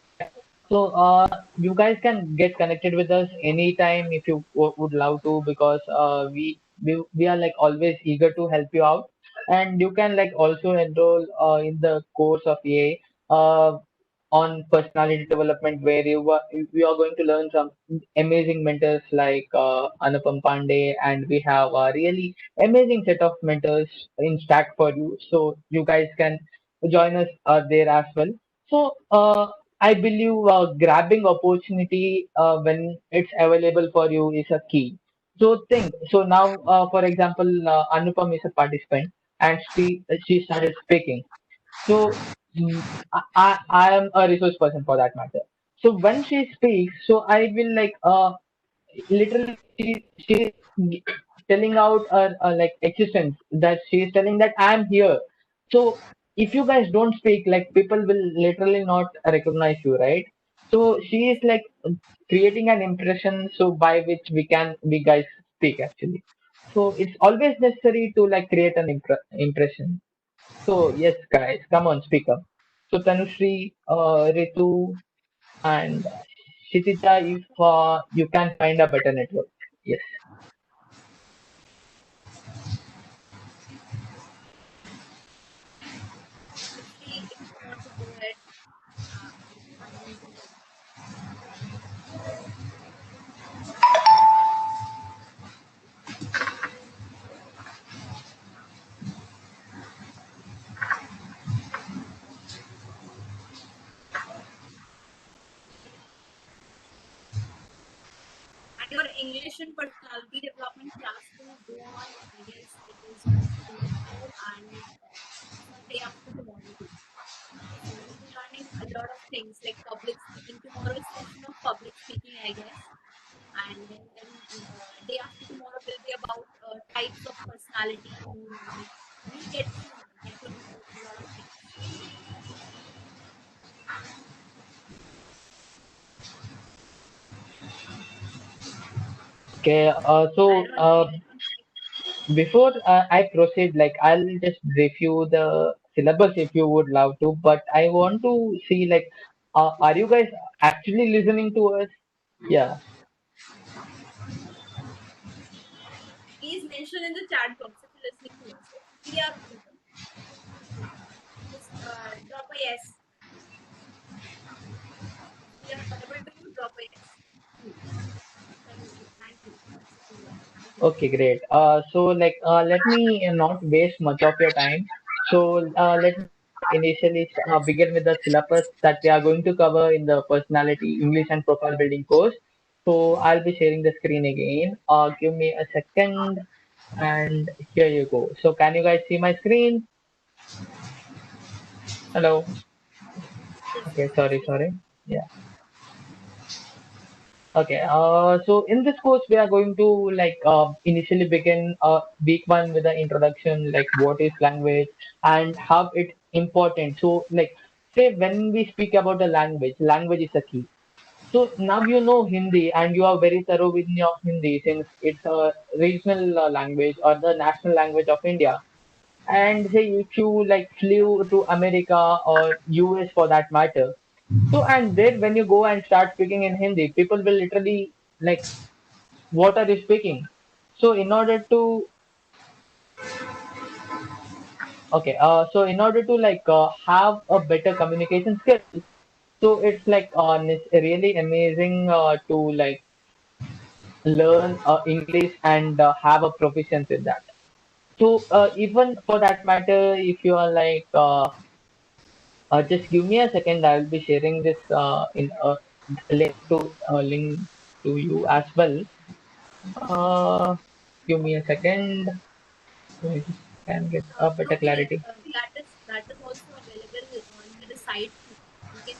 So you guys can get connected with us anytime if you would love to because we are like always eager to help you out and you can like also enroll in the course of AA on personality development where you are going to learn some amazing mentors like Anupam Pandey and we have a really amazing set of mentors in stack for you so you guys can join us there as well. So I believe grabbing opportunity when it's available for you is a key. So think. So now, for example, Anupam is a participant and she started speaking. So I am a resource person for that matter. So when she speaks, so I will like literally she's telling out her like existence, that she's telling that I'm here. So if you guys don't speak, like people will literally not recognize you, right? So she is like creating an impression, so by which we guys speak actually. So it's always necessary to like create an impression. So yes, guys, come on, speak up. So Tanushri, Ritu, and Kshitija, if you can find a better network. Yes. Actually, if you want to go ahead, unmute it. And your English and personality development class will go on, I guess it is tomorrow and day after tomorrow too. So we'll be learning a lot of things like public speaking. Tomorrow is session of public speaking, I guess. And then day after tomorrow will be about types of personality. We'll get to know a lot of things. Okay. I don't know if anyone Before I proceed, like I'll just review the syllabus if you would love to, but I want to see like, are you guys actually listening to us? Yeah. please mention in the chat box if you're listening to us. If we are audible, just drop a yes. If we are audible to you, drop a yes. Cool. Thank you. That's a cool one. Thank you. Okay, great. So like, let me not waste much of your time. So let me initially begin with the syllabus that we are going to cover in the personality English and profile building course. So I'll be sharing the screen again. Give me a second, and here you go. So can you guys see my screen? Hello. Yes, yes, Okay, yes, sorry, we sorry. Yeah. Okay, so in this course, we are going to like initially begin week one with the introduction, like what is language and how it's important. So, like, say when we speak about the language, language is a key. So now you know Hindi and you are very thorough with your Hindi since it's a regional language or the national language of India. And say if you like flew to America or US for that matter, so and then when you go and start speaking in Hindi, people will literally like, what are you speaking? So in order to so in order to like have a better communication skill, so it's like it's really amazing to like learn English and have a proficiency in that. So even for that matter, if you are like just give me a second, I will be sharing this in a link to you as well. Uh, Give me a second. So I just can get a no better worries. clarity. That is also available on the site too. You can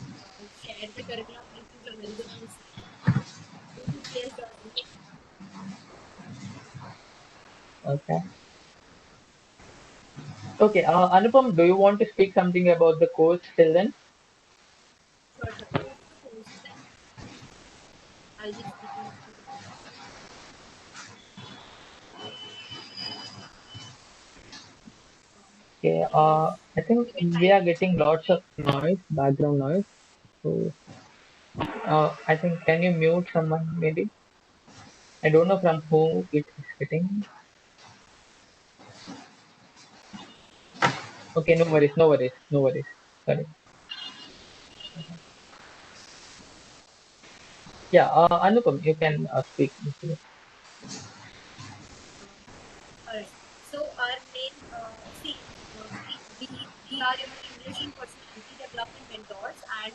share the curriculum. It is available on the site. Go to gs.in. Okay. Okay. Anupam, do you want to speak something about the course till then? Sure, sure. Go to the course, then I'll be speaking after the course. Okay. Anyways, I think give it we time. are getting lots of noise, background noise. So, I think can you mute someone maybe? I don't know from who it is getting. Okay, no worries, no worries, no worries. Sorry. Yeah, Anupam, you can speak. All right. So our main, we are your English and personality development mentors, and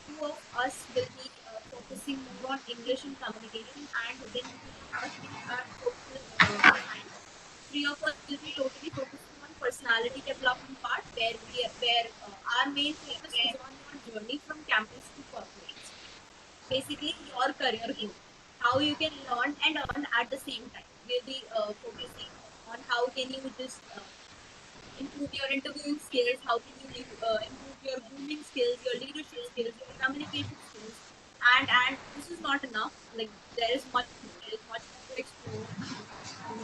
two of us will be focusing more on English and communication, and then three of us in our total assigned. Three of us will be totally focusing on personality development part, where our main focus is on your journey from campus to corporates. Basically, your career growth, how how you can learn and earn at the same time. We'll be focusing on how can you just improve your interviewing skills, how can you improve your grooming skills, your leadership skills, your communication skills, and this is not enough. Like there is much more. There is much more to explore. And,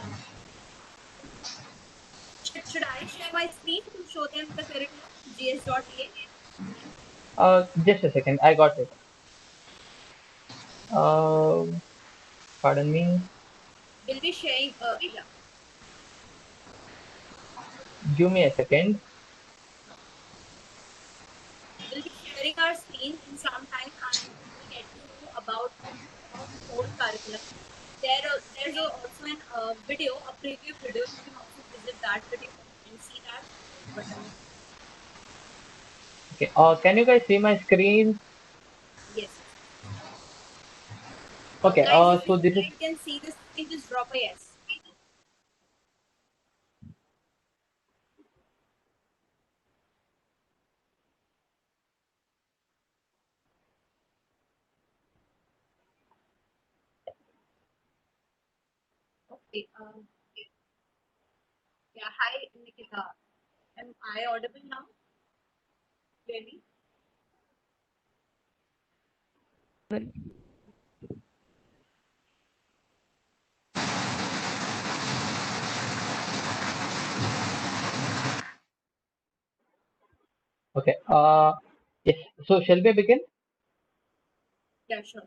should I share my screen to show them the curriculum gs.a? Just a second, I got it. Uh, Pardon me. We'll be sharing. Yeah. Give me a second. We'll be sharing our screen in some time, and you will get to know about the whole curriculum. There's also an video, a preview video. You can also visit that video and see that. But Okay. Can you guys see my screen? yes, Okay. guys, if So you this is guys can see this, screen, just drop a yes. Okay. Yeah. Hi, Nikita. Am I audible now? Clearly. okay. Yes. So shall we begin? Yeah. Sure.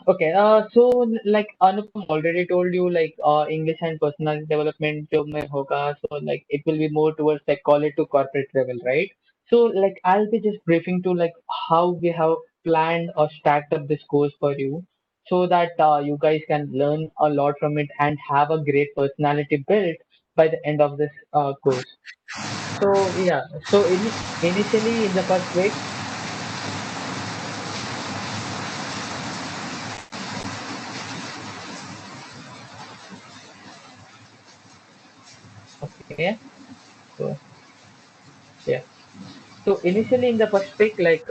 Okay. So like Anupam already told you, like English and personality development job mein hoga. So like it will be more towards like college to corporate level, right? So like I'll be just briefing to like how we have planned or stacked up this course for you, so that you guys can learn a lot from it and have a great personality built by the end of this course. So yeah. So initially in the first week, okay. So yeah. So initially in the first week, like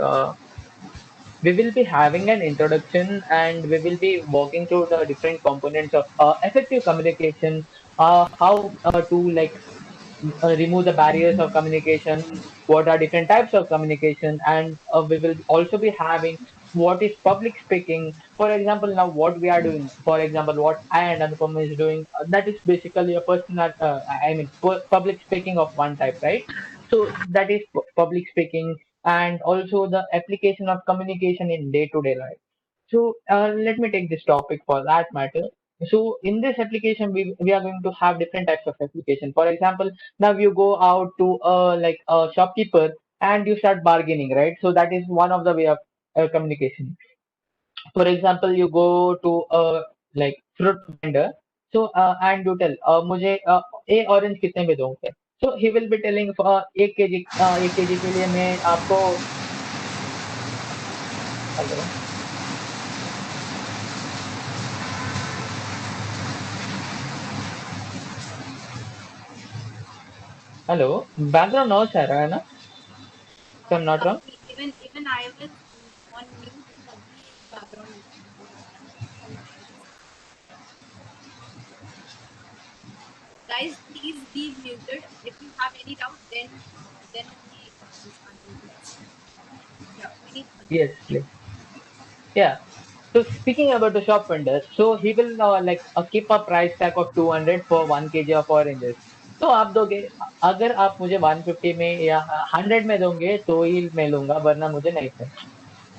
we will be having an introduction and we will be walking through the different components of effective communication, how to like remove the barriers of communication, what are different types of communication, and we will also be having what is public speaking. For example, now what we are doing, for example, what I and Anupam is doing, that is basically a personal, I mean, public speaking of one type, right? So that is public speaking, and also the application of communication in day-to-day life. So let me take this topic for that matter. So in this application, we are going to have different types of application. For example, now you go out to like a shopkeeper and you start bargaining, right? So that is one of the way of communication. For example, you go to a like fruit vendor, so and you tell मुझे a orange कितने में दोगे? So he will be telling एक KG के लिए मैं आपको hello hello background noise आ रहा है ना? If I'm not Yeah. wrong. Even I was on mute. Probably background from my end. Guys, please be muted. If you have any doubt, then only just continue to ask. Yeah, we need to continue. Yes, please. Yeah. So speaking about the shop vendor, so he will like keep a price tag of 200 for 1 kg of oranges. तो आप दोगे, अगर आप मुझे 150 में या 100 में दोगे तो ही मैं लूंगा, वरना मुझे नहीं चाहिए.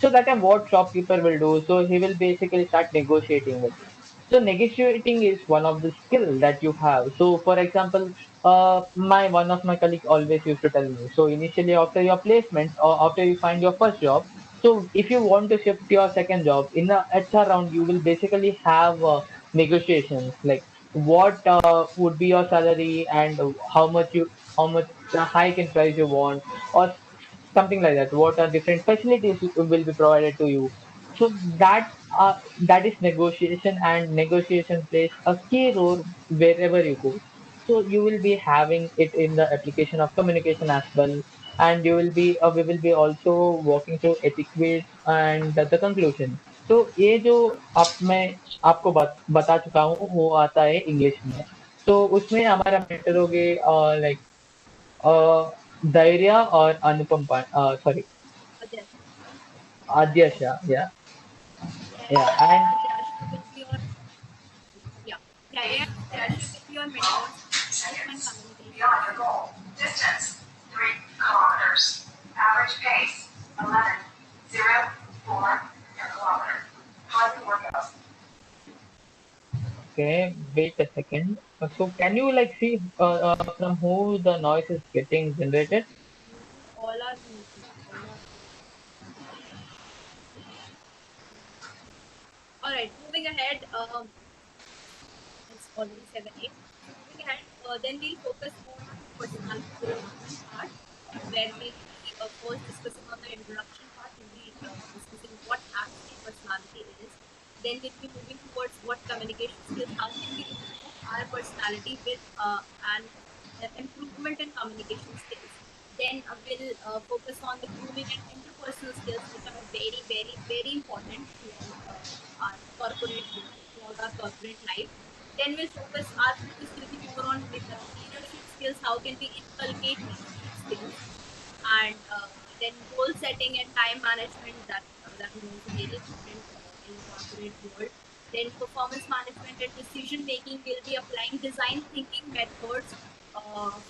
So that time what shopkeeper will do, so he will basically start negotiating with you. So negotiating is one of the skill that you have. So for example, my one of my colleague always used to tell me, so initially after your placement or after you find your first job, so if you want to shift to your second job in the HR round, you will basically have negotiations like what would be your salary and how much the hike in price you want, or something like that. What are different facilities will be provided to you? So that is negotiation, and negotiation plays a key role wherever you go. So you will be having it in the application of communication as well, and you will be we will be also walking through etiquette and the conclusion. तो ये जो अब मैं आपको बता चुका हूँ वो आता है इंग्लिश में। तो उसमें हमारा मेंटर हो गए लाइक धैर्य और अनुपम सॉरी Ajay. आद्यशा या Then या and Adyasha will be your, yeah, Jaya and Adyasha will be your mentors on leadership and communication. Beyond your goal. Distance 3 kilometers. Average pace 11.04 per kilometer. Highway workout. okay, wait a second. So can you like see from who the noise is getting generated? All are muted. All are. All right. Moving ahead. It's already 7:08. So moving ahead, then we'll focus more on the personality development part, where we'll be first discussing on the introduction part. We'll be discussing what actually personality is. Then we'll be moving towards what communication skills. How can we improve our personality with an improvement in communication skills. Then we'll focus on the grooming and interpersonal skills, which are very, very, very important throughout our corporate world, throughout our corporate life. Then our focus will be more on leadership skills. How can we inculcate leadership skills? And then goal setting and time management, that is also very important in corporate world. Then performance management and decision making, will be applying design thinking methods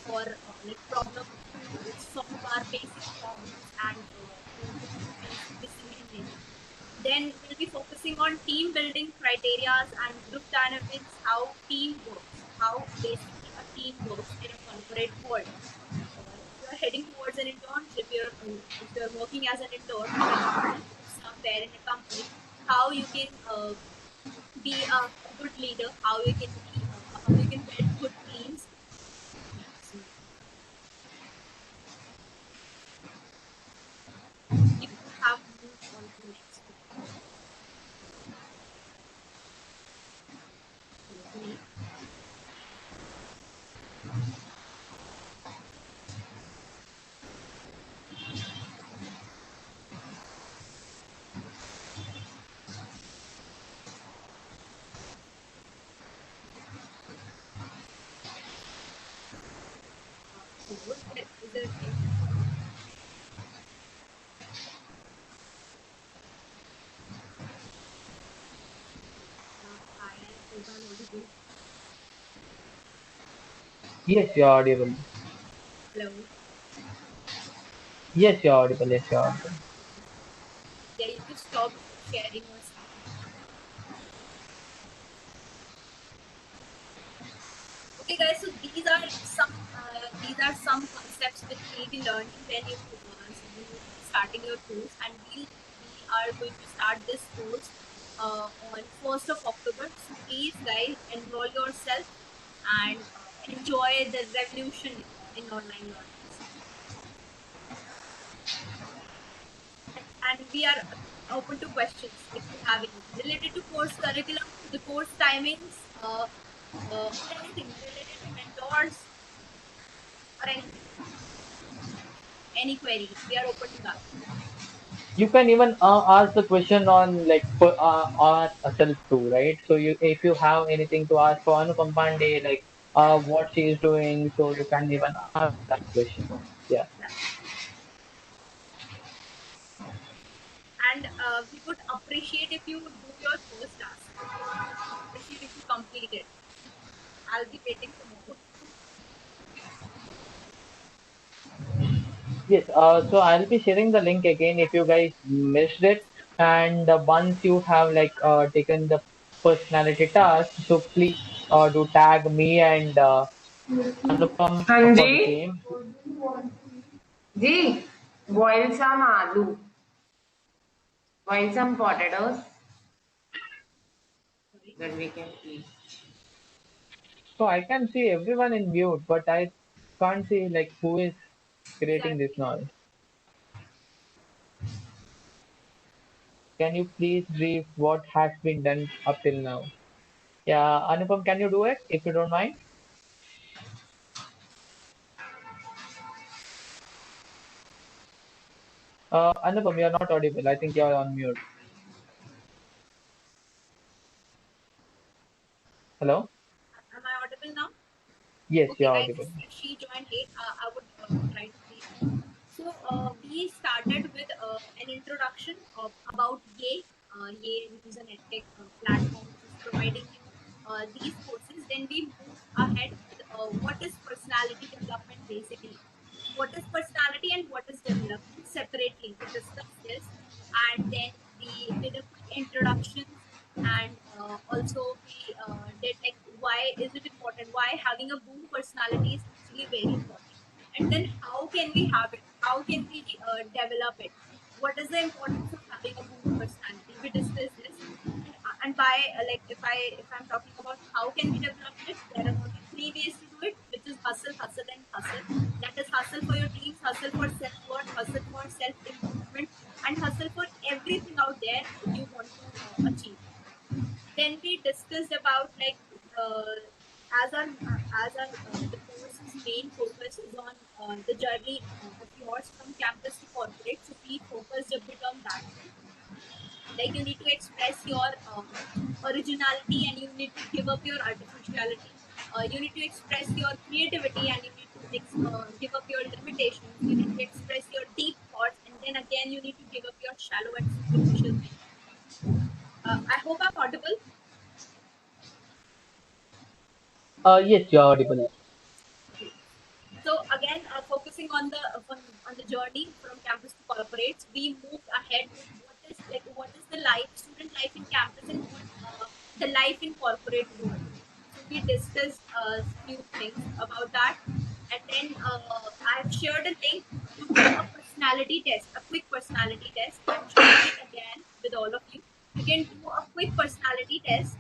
for like problem to solve our basic problems and to do basic decision making. Then we'll be focusing on team building criterias and group dynamics, how team works, how basically a team works in a corporate world. If you're heading towards an internship, if you're working as an intern or an internship somewhere in a company, how you can be a good leader, how you can build good teams. Yeah, so you have moved on to the next one. Is there any I am audible? Yes, you're audible. Hello. Yes, you're audible. Yes, you're audible. Yeah, you can stop sharing your screen. Okay, guys. So these are some concepts which you'll be learning when you starting your course, and we are going to start this course on 1st of October. So please, guys, enroll yourself and enjoy the revolution in online learning. And we are open to questions if you have any related to course curriculum, the course timings, or anything related to mentors or anything, any queries. We are open to that. You can even ask the question on like for ourselves too, right? So you if you have anything to ask for Anupam Pandey, like what she is doing, so you can even ask that question. Yeah. And we would appreciate if you do your first task. Appreciate if you complete it. I'll be waiting for more. Yes. So I'll be sharing the link again if you guys missed it. And once you have like taken the personality task, so please do tag me and Anupam हाँ for जी the same. जी boil some aloo, boil some potatoes Sorry. that we can eat. So I can see everyone in mute, but I can't see like who is creating this Exactly. noise. Can you please brief what has been done up till now? Yeah, Anupam, can you do it if you don't mind? Anupam, you're not audible. I think you're on mute. Yes, Okay, you're I audible. guess she joined late. I would try to brief her. So we started with an introduction about Yay, Yay, which is an edtech platform which is providing you these courses. Then we moved ahead with what is personality development basically. What is personality and what is development separately. We discussed this, and then we did a quick introductions, and also we did like why is it important, why having a boom personality is actually very important, and then how can we have it, how can we develop it, what is the importance of having a boom personality. We discussed this, and by like if I'm talking about how can we develop it, there are only three ways to do it, which is hustle, hustle, and hustle. That is hustle for your dreams, hustle for self-worth, hustle for self-improvement, and hustle for everything out there you want to achieve. Then we discussed about like the course's main focus is on the journey of yours from campus to corporate, so we focused a bit on that too. Like you need to express your originality, and you need to give up your artificiality. You need to express your creativity, and you need to give up your limitations. You need to express your deep thoughts, and then again you need to give up your shallow and superficial thinking. I hope I'm audible. Yes, you're audible. Great. So again, focusing on on the journey from campus to corporates, we moved ahead with what is the life, student life in campus, and what the life in corporate world. So we discussed a few things about that, and then I've shared a link to do a personality test, a quick personality test. I'm sharing it again with all of you. You can do a quick personality test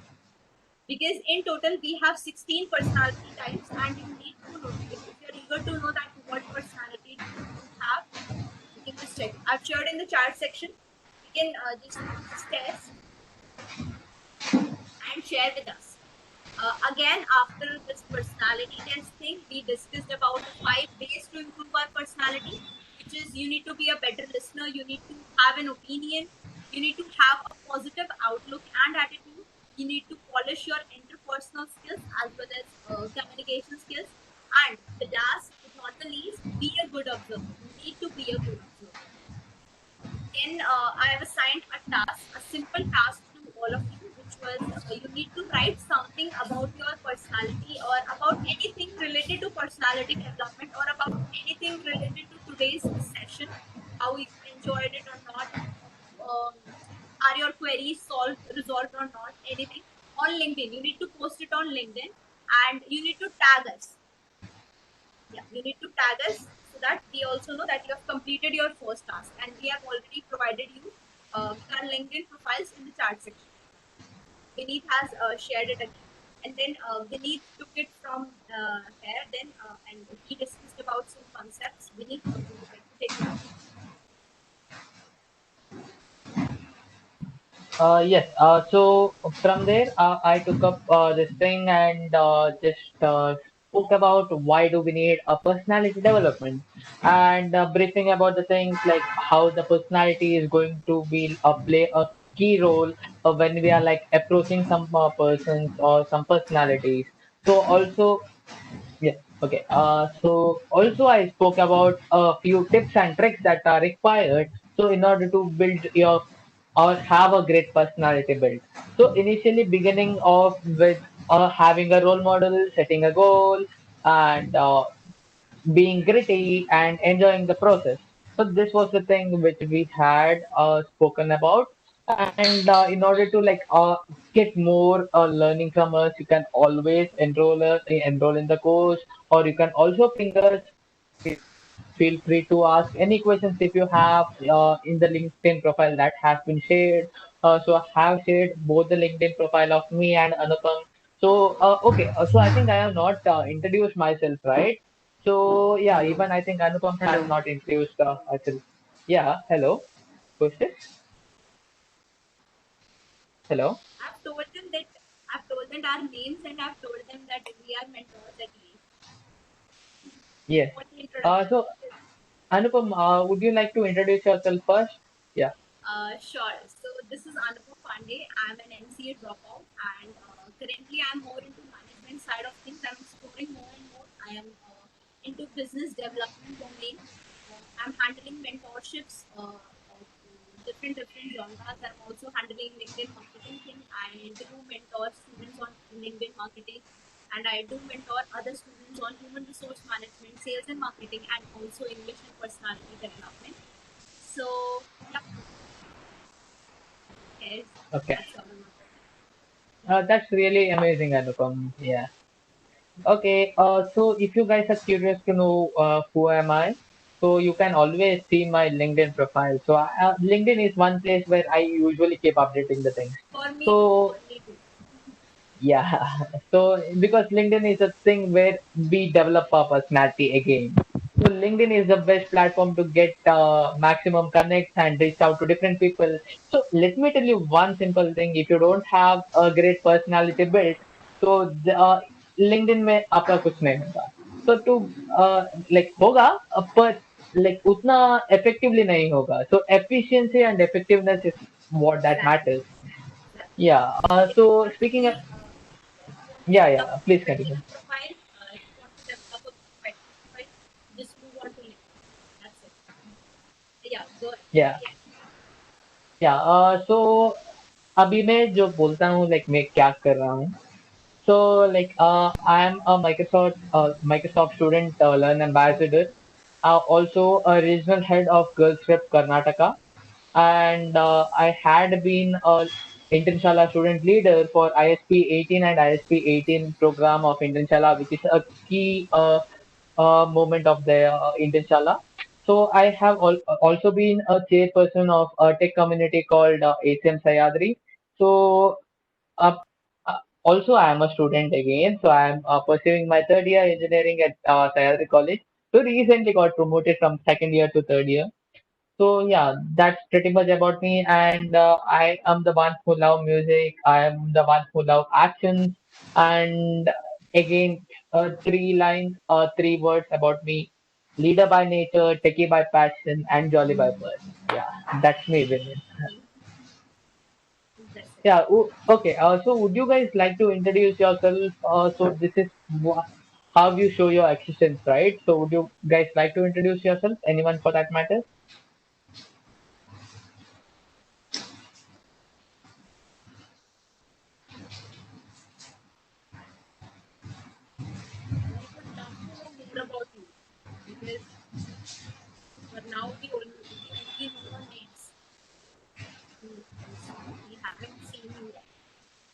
because in total we have 16 personality types, and you need to know if you're eager to know that what personality you have, you can just check. I've shared in the chat section. You can just do this test and share with us. Again, after this personality test thing, we discussed about the 5 ways to improve our personality, which is you need to be a better listener, you need to have an opinion, you need to have a positive outlook and attitude, you need to polish your interpersonal skills as well as communication skills, and the last but not the least, be a good observer. You need to be a good observer. Then I have assigned a task, a simple task to all of you, which was you need to write something about your personality or about anything related to personality development or about anything related to today's session, how you enjoyed it or not, um, are your queries solved, resolved or not, anything on LinkedIn. You need to post it on LinkedIn, and you need to tag us. Yeah, you need to tag us so that we also know that you have completed your first task, and we have already provided you with our LinkedIn profiles in the chat section. Vineet has shared it again, and then Vineet took it from here. Then and he discussed about some concepts. Vineet, would you like to take over? Yes. So from there, I took up this thing and just spoke about why do we need a personality development and briefing about the things like how the personality is going to be play a key role when we are like approaching some persons or some personalities. So also yes. Okay. So also I spoke about a few tips and tricks that are required. So in order to build your or have a great personality build. So initially beginning off with having a role model, setting a goal, and being gritty and enjoying the process. So this was the thing which we had spoken about. And in order to like get more learning from us, you can always enroll in the course, or you can also ping us. Feel free to ask any questions if you have in the LinkedIn profile that has been shared. So I have shared both the LinkedIn profile of me and Anupam. So okay, so I think I have not introduced myself, right? So yeah, Hello. even I think Anupam has Hello. not introduced herself. Yeah, hello. Who's this? Hello. I've told them that I've told them our names, and I've told them that we are mentors at least. Yes. What the introduction? So Anupam, would you like to introduce yourself first? Yeah. Sure. So this is Anupam Pandey. I'm an MCA dropout, and currently I'm more into management side of things. I'm exploring more and more I am into business development domain. I'm handling mentorships of different genres. I'm also handling LinkedIn marketing thing. I do mentor students on LinkedIn marketing, and I do mentor other students on human resource management, sales and marketing, and also English and personality development. So yeah, yes, Okay. that's all. That's really amazing, Anupam. Yeah. Okay. So if you guys are curious to know who am I, so you can always see my LinkedIn profile. So LinkedIn is one place where I usually keep updating the things. For me too. So For me too. yeah. So because LinkedIn is a thing where we develop our personality again. So LinkedIn is the best platform to get maximum connects and reach out to different people. So let me tell you one simple thing. If you don't have a great personality built, तो LinkedIn में आपका कुछ नहीं होगा. So to like होगा पर like उतना effectively नहीं होगा. So efficiency and effectiveness is what that Exactly. matters. Exactly. Yeah. If you So want to speaking of, be, if you want to yeah, develop yeah, a please continue. professional profile, if you want to develop a professional profile, just move on to LinkedIn. That's it. Yeah, go ahead. Yeah, Yeah. yeah. So अभी मैं जो बोलता हूँ like मैं क्या कर रहा हूँ. So like I am a Microsoft student learn ambassador. Also a regional head of Girls Rep Karnataka, and I had been a Internashala student leader for ISP 18 and ISP 18 program of Internashala, which is a key moment of the Internashala. So I have also been a chairperson of a tech community called ACM Sayadri. So uh, also I am a student again, so I am pursuing my third year engineering at Sayadri College. So recently got promoted from second year to third year. So yeah, that's pretty much about me. And I am the one who love music. I am the one who love actions. And again, three lines, three words about me: leader by nature, techie by passion, and jolly by birth. Yeah, that's me, Vinny. That's it. Yeah. Okay. So would you guys like to introduce yourself? So this is how you show your existence, right? So would you guys like to introduce yourself? Anyone for that matter? We would love to know more about you because for now we only know your names. We haven't seen you yet.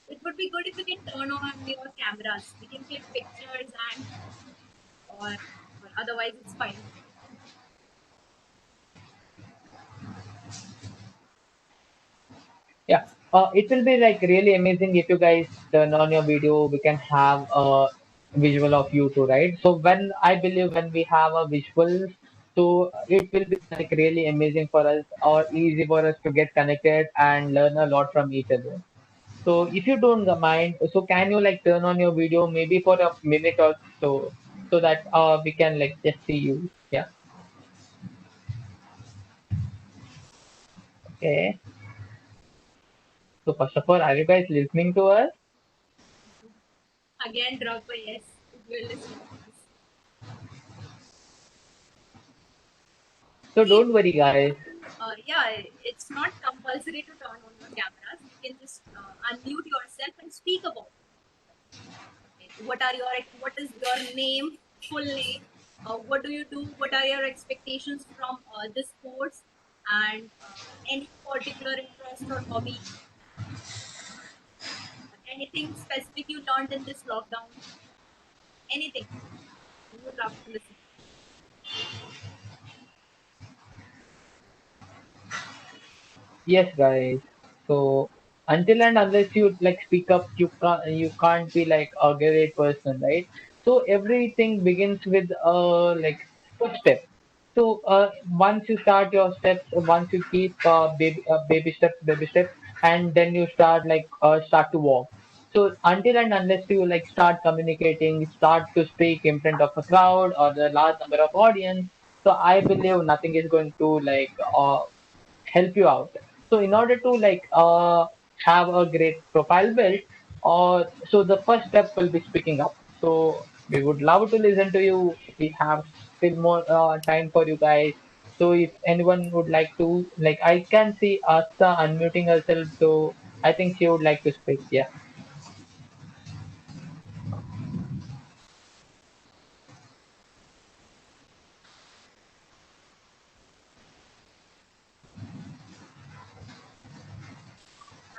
It would be good if you can turn on your cameras. We can click pictures and or otherwise it's fine. Yeah, it will be like really amazing if you guys turn on your video. We can have a visual of you too, right? So when I believe when we have a visual, so it will be like really amazing for us or easy for us to get connected and learn a lot from each other. So if you don't mind, so can you like turn on your video maybe for a minute or so, so that we can like just see you. Yeah. Okay. So first of all, are you guys listening to us? Again, drop a yes if you're listening to us. So See, don't worry, guys. yeah, it's not compulsory to turn on your cameras. You can just unmute yourself and speak about it. What is your name, full name? What do you do? What are your expectations from this course? And any particular interest or hobby? Anything specific you learned in this lockdown? Anything? We would love to listen. Yes, guys. So until and unless you like speak up, you can't be like a great person, right? So everything begins with like first step. So once you start your steps, once you keep baby steps, and then you start to walk. So until and unless you like start communicating, start to speak in front of a crowd or the large number of audience, so I believe nothing is going to help you out. So in order to have a great profile built, or so the first step will be speaking up. So We would love to listen to you. We have still more time for you guys. So if anyone would like to, like, I can see Asta unmuting herself, so I think she would like to speak. Yeah.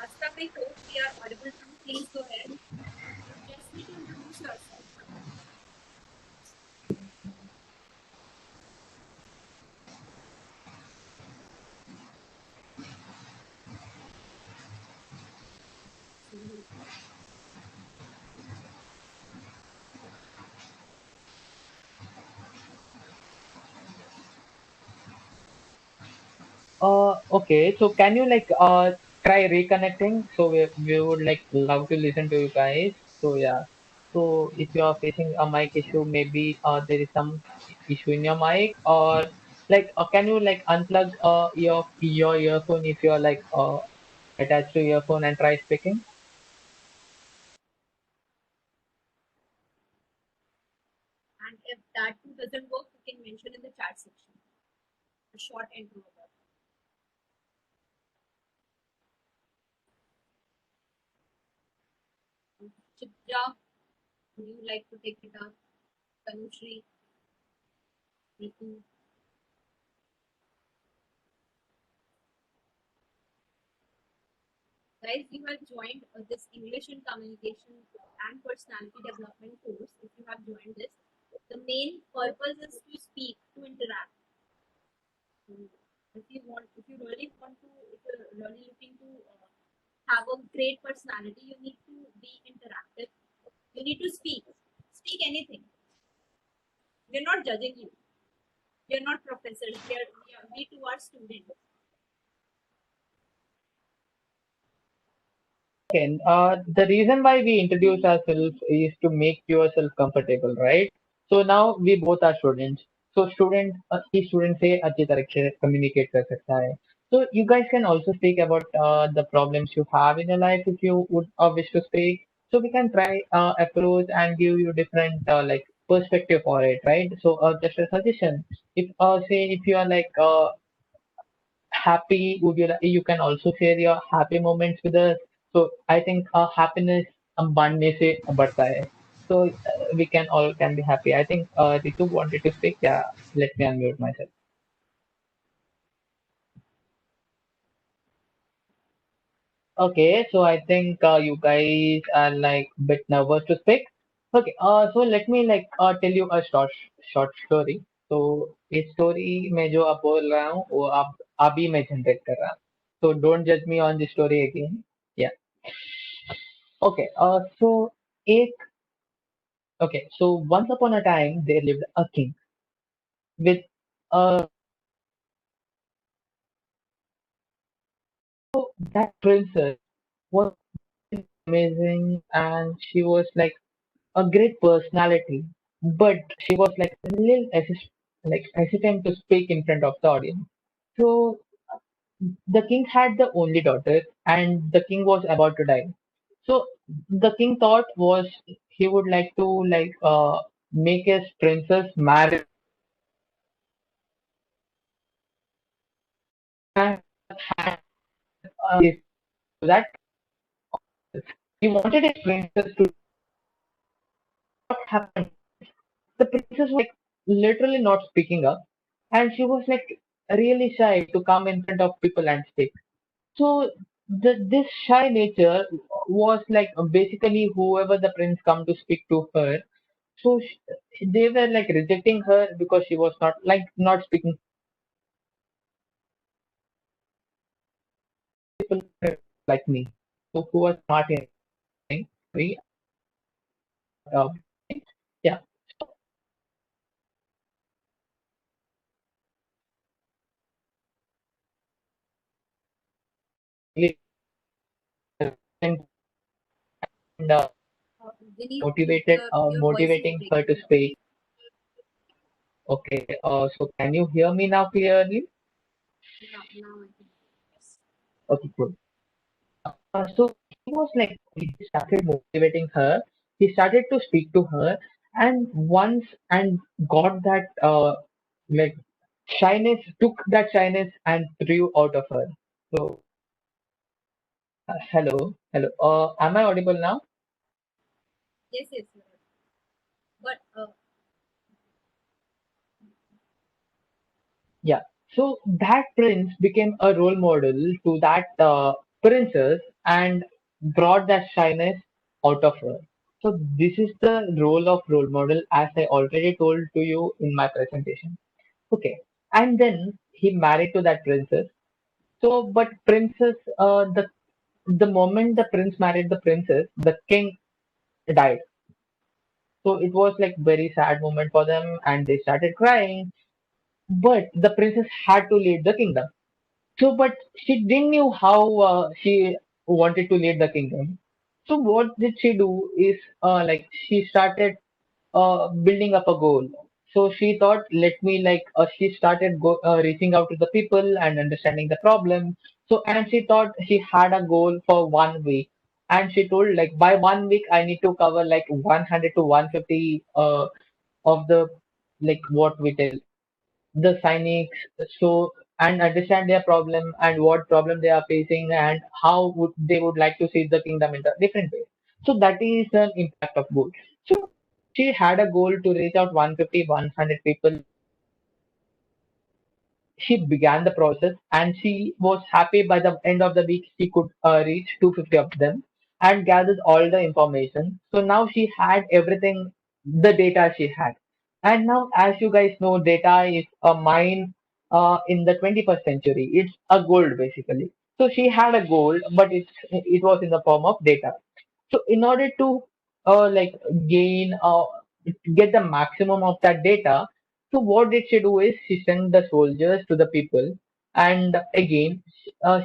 Asta, I hope we are audible to you. Please go ahead. Just need to introduce yourself. Okay. So can you like try reconnecting? So we would like love to listen to you guys. So yeah. So if you are facing a mic issue, maybe there is some issue in your mic, or like can you like unplug your earphone if you are like attached to your phone and try speaking? And if that too doesn't work, you can mention in the chat section a short intro about it. Chitra, would you like to take it up? Tanushri, Ritu. Guys, you have joined this English and Communication and Personality Development course. If you have joined this, the main purpose is to speak, to interact. If you really want to, if you're really looking to have a great personality, you need to be interactive. You need to speak. Speak anything. We're not judging you. We're not professors. We too are students. Okay, the reason why we introduce ourselves is to make yourself comfortable, right? So now we both are students. So each student से अच्छी तरह से communicate कर सकता है. So you guys can also speak about the problems you have in your life if you would wish to speak. So we can try approach and give you different like perspective for it, right? So just a suggestion. If say if you are like happy, would you you can also share your happy moments with us. So I think happiness बढ़ने से बढ़ता है. So we can all can be happy. I think Ritu wanted to speak. Yeah, let me unmute myself. Okay, so I think you guys are like bit nervous to speak. Okay, so let me like tell you a short story. So इस story में जो आप बोल रहा हूँ वो आप अभी मैं generate कर रहा हूँ. So don't judge me on the story again. Yeah. Okay. एक okay. So once upon a time there lived a king with that princess was amazing and she was like a great personality, but she was like a little like hesitant to speak in front of the audience. So the king had the only daughter, and the king was about to die. So the king thought was he would like to like make his princess marry and that he wanted his princess to what happened. The princess was like literally not speaking up, and she was like really shy to come in front of people and speak. So this shy nature was like basically whoever the prince come to speak to her. So they were like rejecting her because she was not speaking to people like me, so who was smart in thing. We uh, yeah. And Vinny, motivated your voice is motivating her breaking to now. speak. Okay, so can you hear me now clearly? Now I can. Yes. Okay, cool. So he was like, he started motivating her. He started to speak to her, and once and got that like shyness, took that shyness and threw out of her. So hello, hello. Am I audible now? Yes, yes, you're right. But Yeah. So that prince became a role model to that princess and brought that shyness out of her. So this is the role of role model, as I already told to you in my presentation. Okay. And then he married to that princess. So, but princess, the moment the prince married the princess, the king died. So it was like very sad moment for them, and they started crying. But the princess had to lead the kingdom. So, but she didn't knew how she wanted to lead the kingdom. So, what did she do is like she started building up a goal. So she thought, let me like she started reaching out to the people and understanding the problem. So and she thought she had a goal for 1 week, and she told like by 1 week I need to cover like 100 to 150 of the like what we tell the cynics, so and understand their problem and what problem they are facing and how would they would like to see the kingdom in a different way. So that is an impact of goal. So she had a goal to reach out 150 100 people. She began the process and she was happy by the end of the week she could reach 250 of them and gathered all the information. So now she had everything, the data she had. And now, as you guys know, data is a mine in the 21st century. It's a gold basically. So she had a gold, but it was in the form of data. So in order to like gain get the maximum of that data, so what did she do is she sent the soldiers to the people, and again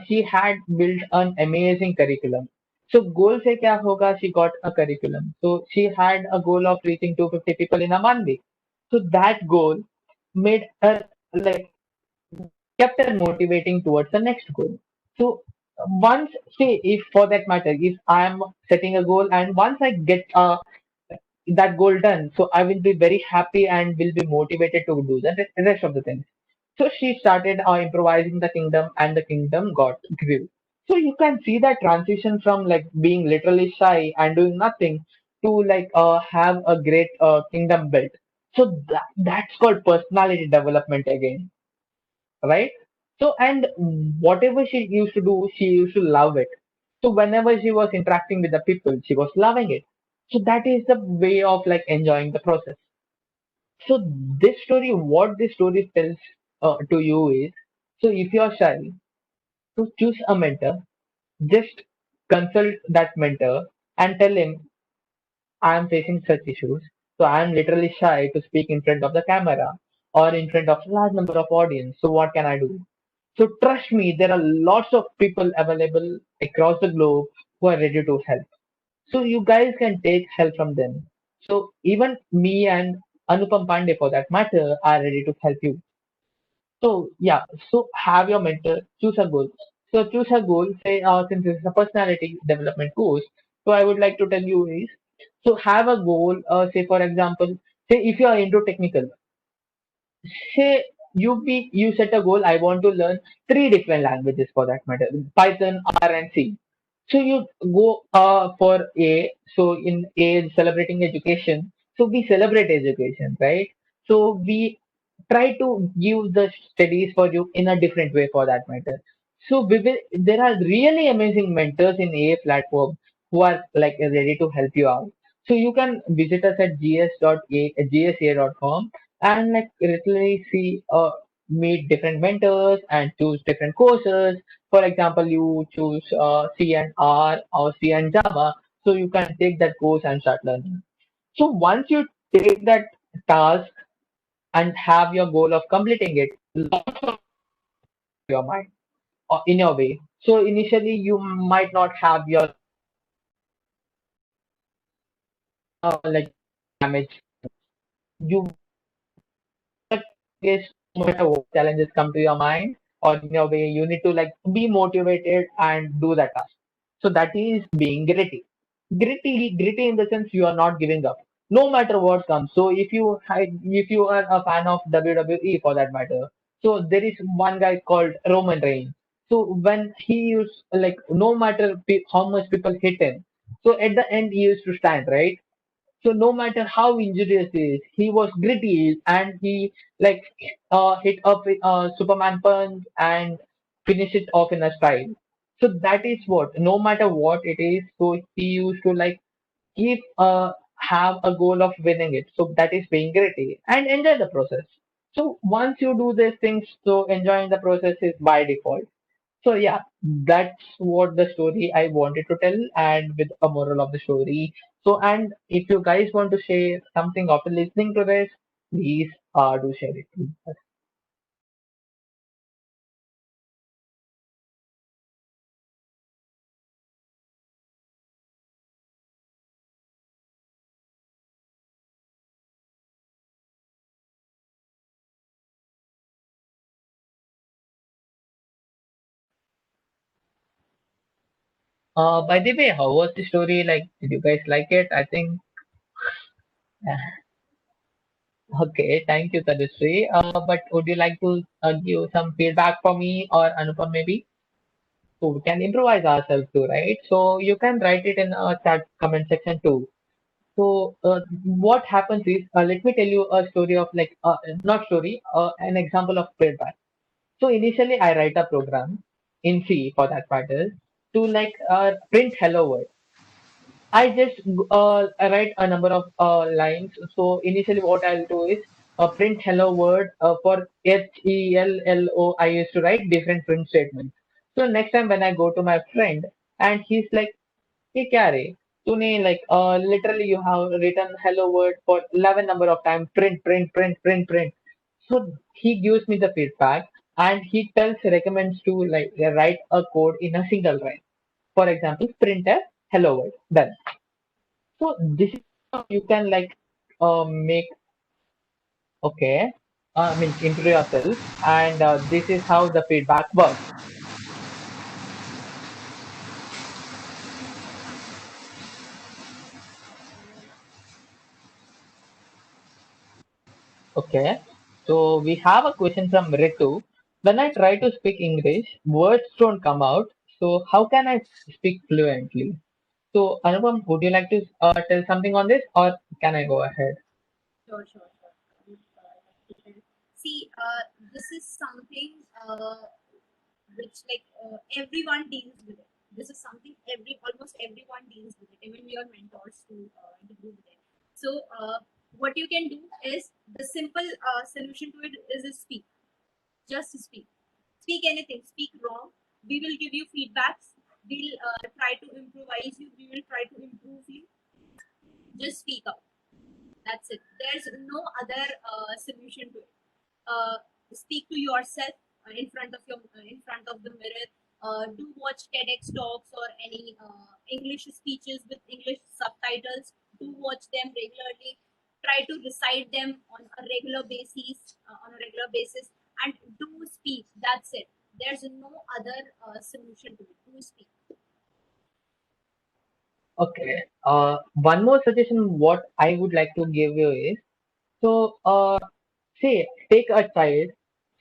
she had built an amazing curriculum. So goal से क्या होगा? She got a curriculum. So she had a goal of reaching 250 people in a 1 week. So that goal made her like kept her motivating towards the next goal. So once, say, if for that matter, if I am setting a goal and once I get that goal done, so I will be very happy and will be motivated to do the rest of the things. So she started improvising the kingdom, and the kingdom got grew. So you can see that transition from like being literally shy and doing nothing to like have a great kingdom built. So that's called personality development again, right? So, and whatever she used to do, she used to love it. So, whenever she was interacting with the people, she was loving it. So, that is the way of like enjoying the process. So, this story, what this story tells to you is, so if you are shy, to choose a mentor, just consult that mentor and tell him, I am facing such issues. So, I am literally shy to speak in front of the camera or in front of a large number of audience. So, what can I do? So trust me, there are lots of people available across the globe who are ready to help. So you guys can take help from them. So even me and Anupam Pandey for that matter are ready to help you. So yeah, so have your mentor, choose a goal. So choose a goal, say since this is a personality development course, so I would like to tell you is, so have a goal, say for example, say if you are into technical, say you set a goal, I want to learn three different languages for that matter, Python, R and C. So you go for A. So in A, celebrating education, so we celebrate education, right? So we try to give the studies for you in a different way for that matter. So there are really amazing mentors in A platform who are like ready to help you out. So you can visit us at gsa.com and like literally see meet different mentors and choose different courses. For example, you choose C and R or C and Java, so you can take that course and start learning. So once you take that task and have your goal of completing it, lots of your mind or in your way. So initially you might not have your like damage. You guess no matter what challenges come to your mind or in your way, you need to like be motivated and do that task. So that is being gritty. Gritty in the sense you are not giving up. no matter what comes. So if you are a fan of WWE for that matter, so there is one guy called Roman Reigns. So when he used like no matter how much people hit him, so at the end he used to stand, right? So no matter how injurious he is, he was gritty and he like hit up with Superman punch and finish it off in a style. So that is what, no matter what it is, so he used to like keep have a goal of winning it. So that is being gritty and enjoy the process. So once you do these things, so enjoying the process is by default. So yeah, that's what the story I wanted to tell, and with a moral of the story. So and if you guys want to share something after listening to this, please do share it. By the way, how was the story? Like, did you guys like it? I think. Okay, thank you, Tadusri. But would you like to give some feedback for me or Anupam maybe? So we can improvise ourselves too, right? So you can write it in a chat comment section too. So what happens is, let me tell you a story of like, not story, an example of feedback. So initially I write a program in C for that matter to like print hello world. I just write a number of lines. So initially, what I'll do is print hello word for HELLO. I used to write different print statements. So next time when I go to my friend and he's like, "Hey, क्या रे? तूने like literally you have written hello word for 11 number of times. Print, print, print, print, print." So he gives me the feedback and he recommends to like write a code in a single line. For example, print a hello world. Done. So this is how you can like make okay. I mean improve yourself, and this is how the feedback works. Okay. So we have a question from Ritu. When I try to speak English, words don't come out. So how can I speak fluently? So Anupam, would you like to tell something on this, or can I go ahead? Sure, sure, sure. See, this is something which everyone deals with it. This is something almost everyone deals with it, even your mentors to do with it. So what you can do is the simple solution to it is speak. Just speak. Speak anything. Speak wrong. We will give you feedbacks. We'll try to improvise you. We will try to improve you. Just speak out. That's it. There's no other solution to it. Speak to yourself in front of the mirror. Do watch TEDx talks or any English speeches with English subtitles. Do watch them regularly. Try to recite them on a regular basis, and do speak. That's it. There's no other solution to it. Do speak. Okay. One more suggestion. What I would like to give you is so. Say, take a child.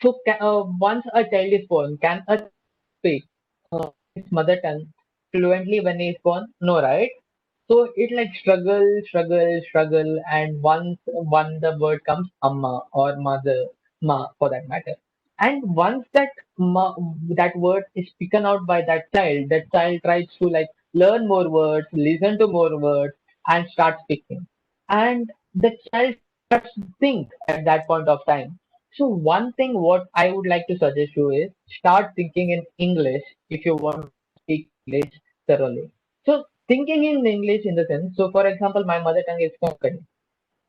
So, once a child is born, can a child speak his mother tongue fluently when he is born? No, right? So it like struggle, and once one the word comes amma or mother, ma for that matter, and once that word is spoken out by that child tries to like learn more words, listen to more words, and start speaking, and the child starts to think at that point of time. So one thing what I would like to suggest you is start thinking in English if you want to speak English thoroughly. So thinking in English in the sense, so for example, my mother tongue is Konkani.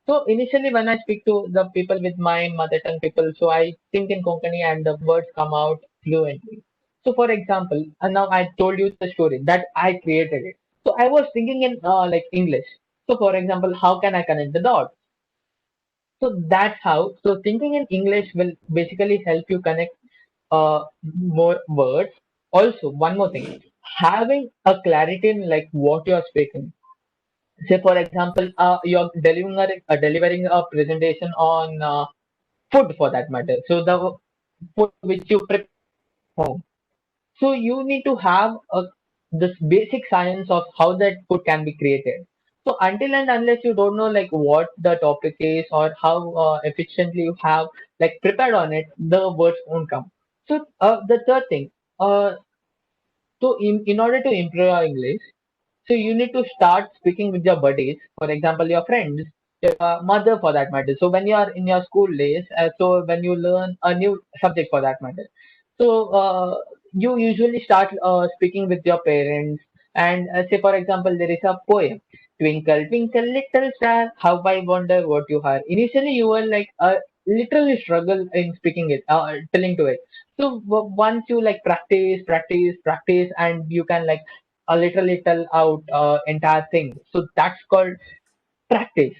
So initially when I speak to the people with my mother tongue people, so I think in Konkani and the words come out fluently. So for example, and now I told you the story that I created it. So I was thinking in like English. So for example, how can I connect the dots? So that's how. So thinking in English will basically help you connect more words. Also, one more thing, having a clarity in like what you're speaking. Say for example, you're delivering a presentation on food for that matter. So the food which you prepare home. So you need to have this basic science of how that food can be created. So until and unless you don't know like what the topic is or how efficiently you have like prepared on it, the words won't come. So the third thing, uh, so in order to improve your English, so you need to start speaking with your buddies, for example, your friends, your mother for that matter. So when you are in your school days, so when you learn a new subject for that matter, so you usually start speaking with your parents. And say for example, there is a poem, Twinkle, twinkle, little star, how I wonder what you are. Initially, you were like literally struggle in speaking it, telling to it. So once you like practice, and you can like literally tell out entire thing. So that's called practice.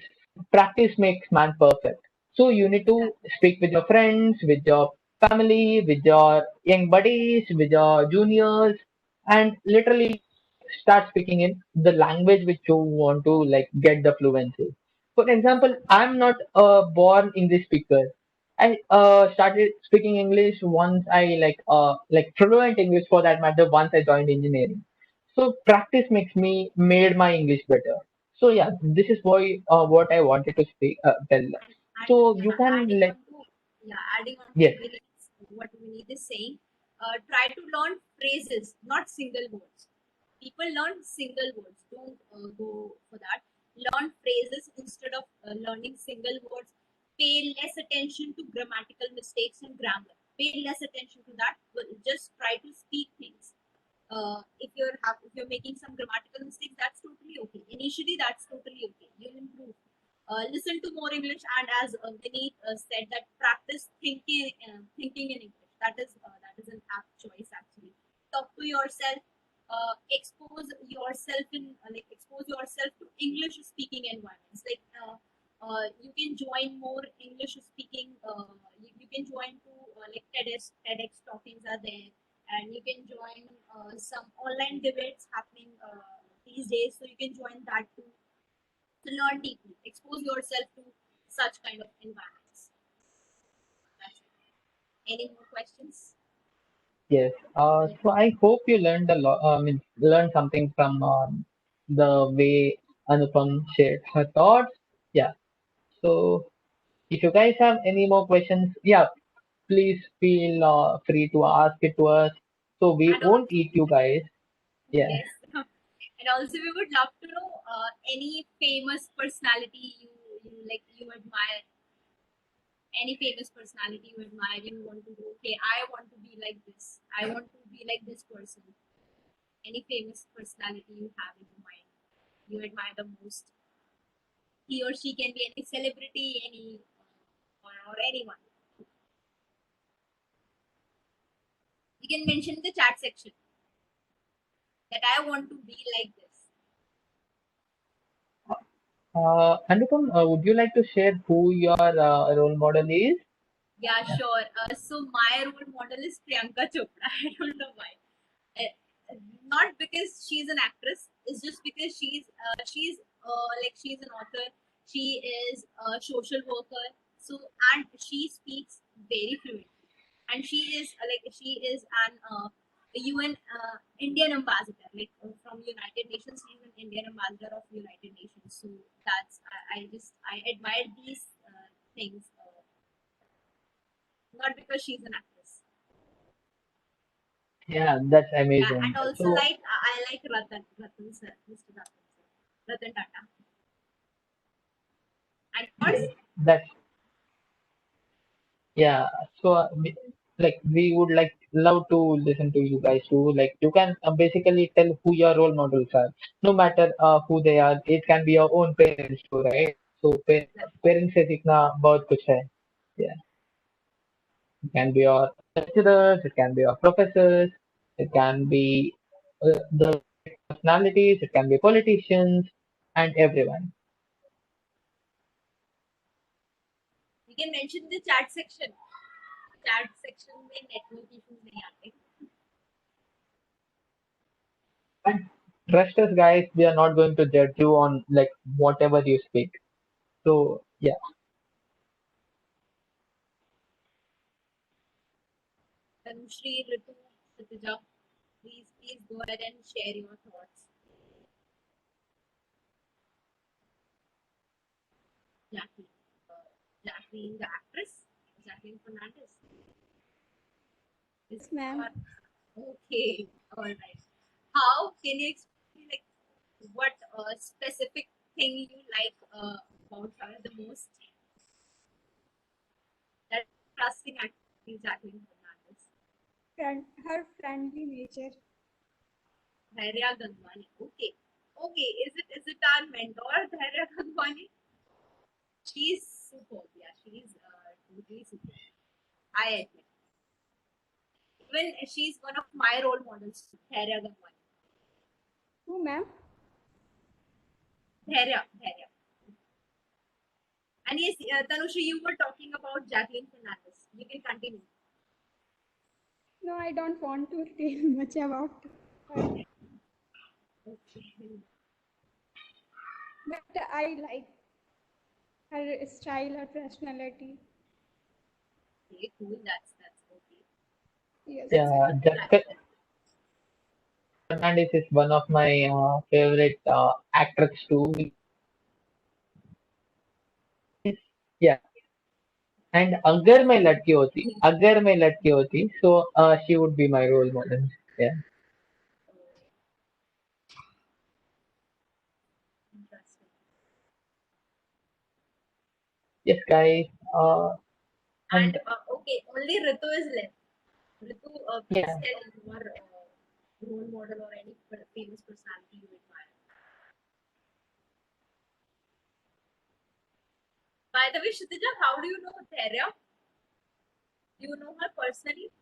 Practice makes man perfect. So you need to Exactly. speak with your friends, with your family, with your young buddies, with your juniors, and literally start speaking in the language which you want to like get the fluency. For example, I'm not a born English speaker. I started speaking English once I like fluent English for that matter once I joined engineering. So practice makes me made my English better. So yeah, this is why what I wanted to speak tell. And So you yeah, can let adding on to yes. what Vineet is saying, try to learn phrases, not single words. People learn single words. Don't go for that. Learn phrases instead of learning single words. Pay less attention to grammatical mistakes and grammar. Pay less attention to that. But just try to speak things. If you're making some grammatical mistakes, that's totally okay. Initially, that's totally okay. You'll improve. Listen to more English, and as Vinny said, that practice thinking in English. That is an apt choice actually. Talk to yourself. Expose yourself to English speaking environments. You can join more English speaking. You can join to like TEDx talkings are there, and you can join some online debates happening these days. So you can join that too to learn deeply. Expose yourself to such kind of environments. That's it. Any more questions? Yes. So I hope you learned a lot. I mean, learned something from the way Anupam shared her thoughts. Yeah. So if you guys have any more questions, yeah, please feel free to ask it to us. So we And won't also, eat you guys. Yeah. yes. And also, we would love to know any famous personality you admire. Any famous personality you admire. You want to go. Okay, I want to be like this. I want to be like this person. Any famous personality you have in your mind, you admire the most. He or she can be any celebrity, any or anyone. You can mention in the chat section that I want to be like this. Anupam, would you like to share who your role model is? Yeah, sure. So my role model is Priyanka Chopra. I don't know why. Not because she's an actress. It's just because she's an author. She is a social worker. So and she speaks very fluently. And she is an UN Indian ambassador, from United Nations. She's an Indian ambassador of United Nations. So I admire these things, not because she's an actress. Yeah, that's Yeah, amazing. and also So I like Ratan sir, Mr. Ratan sir, Ratan Tata. And yes, yours? that's yeah. So like we would like love to listen to you guys too. Like you can basically tell who your role models are, no matter who they are. It can be your own parents too, right? So parents से सीखना बहुत कुछ है. Yeah, it can be your lecturers, it can be your professors, it can be the personalities, it can be politicians, and everyone. You can mention the chat section. Chat section में network issues नहीं आते. trust us, guys. We are not going to judge you on like whatever you speak. So yeah, Tanushri, Ritu, Khatija, please go ahead and share your thoughts. Jacqueline, Jacqueline, the actress, Jacqueline Fernandez. Is Yes, ma'am. okay, all right. How can you explain like what specific thing you like about her the most? That trusting actress, Jacqueline Fernandez. Her friendly nature. Dhairya Gangwani. Okay. Okay. Is it our mentor, Dhairya Gangwani? She's superb. Yeah, she's totally superb. I admit. Even she's one of my role models, Dhairya Gangwani. Who, ma'am? Dhairya. And yes, Tanushree, you were talking about Jacqueline Fernandez. You can continue. No, I don't want to tell much about her. Okay. But I like her style, her personality. Okay, cool. That's okay. Yes. That's yeah. good to like. Jessica Fernandez is one of my favorite actors too. Yeah. And अगर मैं लड़की होती, so she would be my role model. Yeah. Interesting. Yes, guys. And And okay, only Ritu is left. Ritu, please yeah. tell your role model or any famous personality you admire. By the way, Kshitija, how do you know Dhairya? Do you know her personally?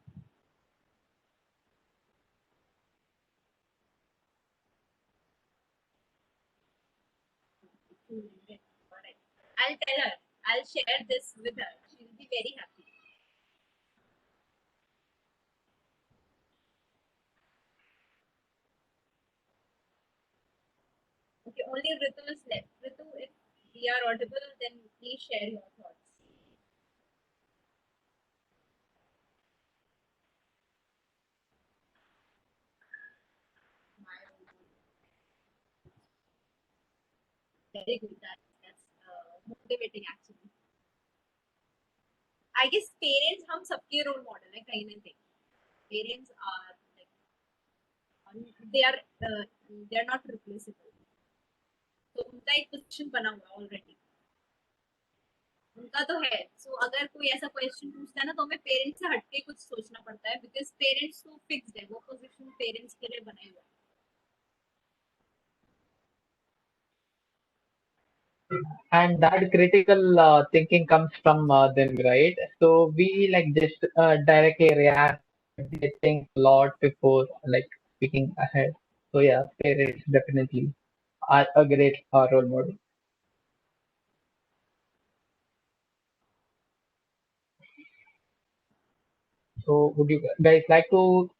Alright. I'll tell her. I'll share this with her. She'll be very happy. Okay, only Ritu is left. Ritu, if we are audible, then please share your thoughts. My role model. Very good. That's motivating actually. I guess parents हम सबके role model है कहीं ना कहीं. Parents are like they are they are not replaceable. तो उनका एक position बना हुआ ऑलरेडी. उनका तो है. सो अगर कोई ऐसा क्वेश्चन पूछता है ना तो हमें पेरेंट्स से हटके कुछ सोचना पड़ता है बिकॉज पेरेंट्स तो फिक्स्ड है. वो पोजीशन पेरेंट्स के लिए बनाए हुए हैं. And that critical thinking comes from them, right? So we like just directly react, they think a lot before like speaking ahead. So yeah, parents definitely are a great role model. So would you guys like to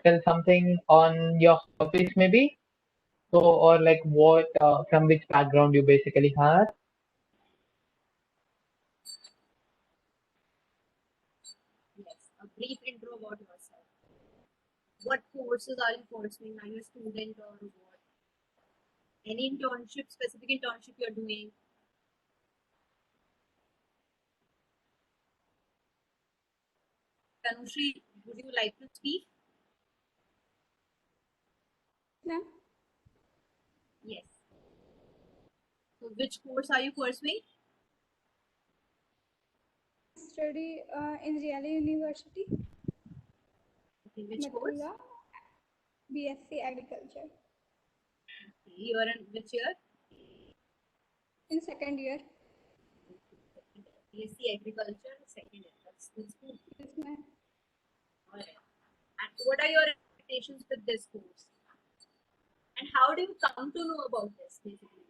tell something on your hobbies maybe? So or like what from which background you basically have? Yes, a brief intro about yourself. What courses are you pursuing? Are you a student or what? Any internship, specific internship you're doing? Tanushri, would you like to speak? Ma'am, Yes. So which course are you pursuing? study in Riyali University, Okay, which course? Mathura, BSc Agriculture. Okay, you're in which year? In second year. BSc Agriculture, second year. That's good. Yes, ma'am. All right. And what are your expectations with this course? And how do you come to know about this basically?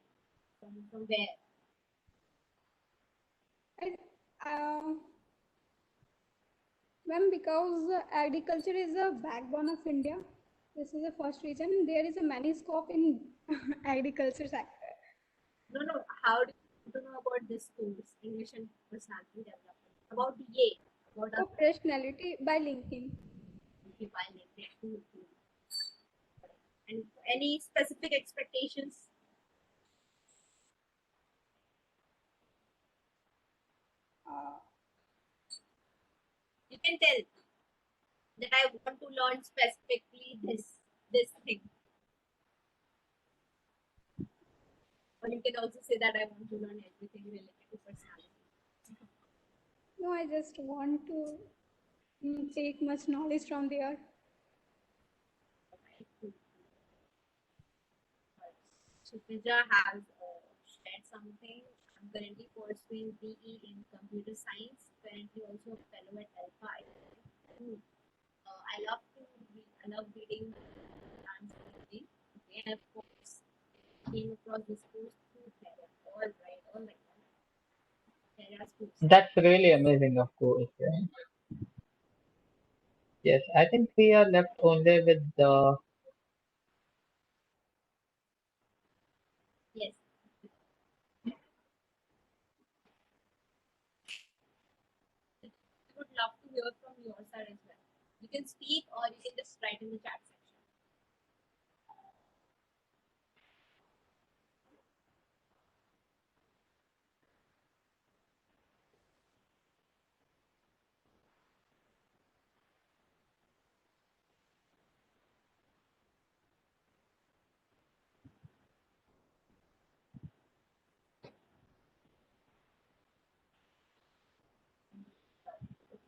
From where? I, uh, ma'am, because agriculture is the backbone of India. This is the first region, and there is a many scope in agriculture sector. No. How do you know about this course, English and Personality Development? About the YA, about our Operationality by LinkedIn. by LinkedIn. And any specific expectations? Uh, You can tell that I want to learn specifically this thing. Or you can also say that I want to learn everything related to personality. no, I just want to take much knowledge from there. So Pooja has shared something. I'm currently pursuing BE in computer science. Currently also a fellow at Alpha. I love to read. I love reading and reading. Okay, and of course, came across this course through Thera. All right. Thera's course. That's really amazing, of course. Yeah. Yes, I think we are left only with the. Yes. We would love to hear from your side as well. You can speak or you can just write in the chat section.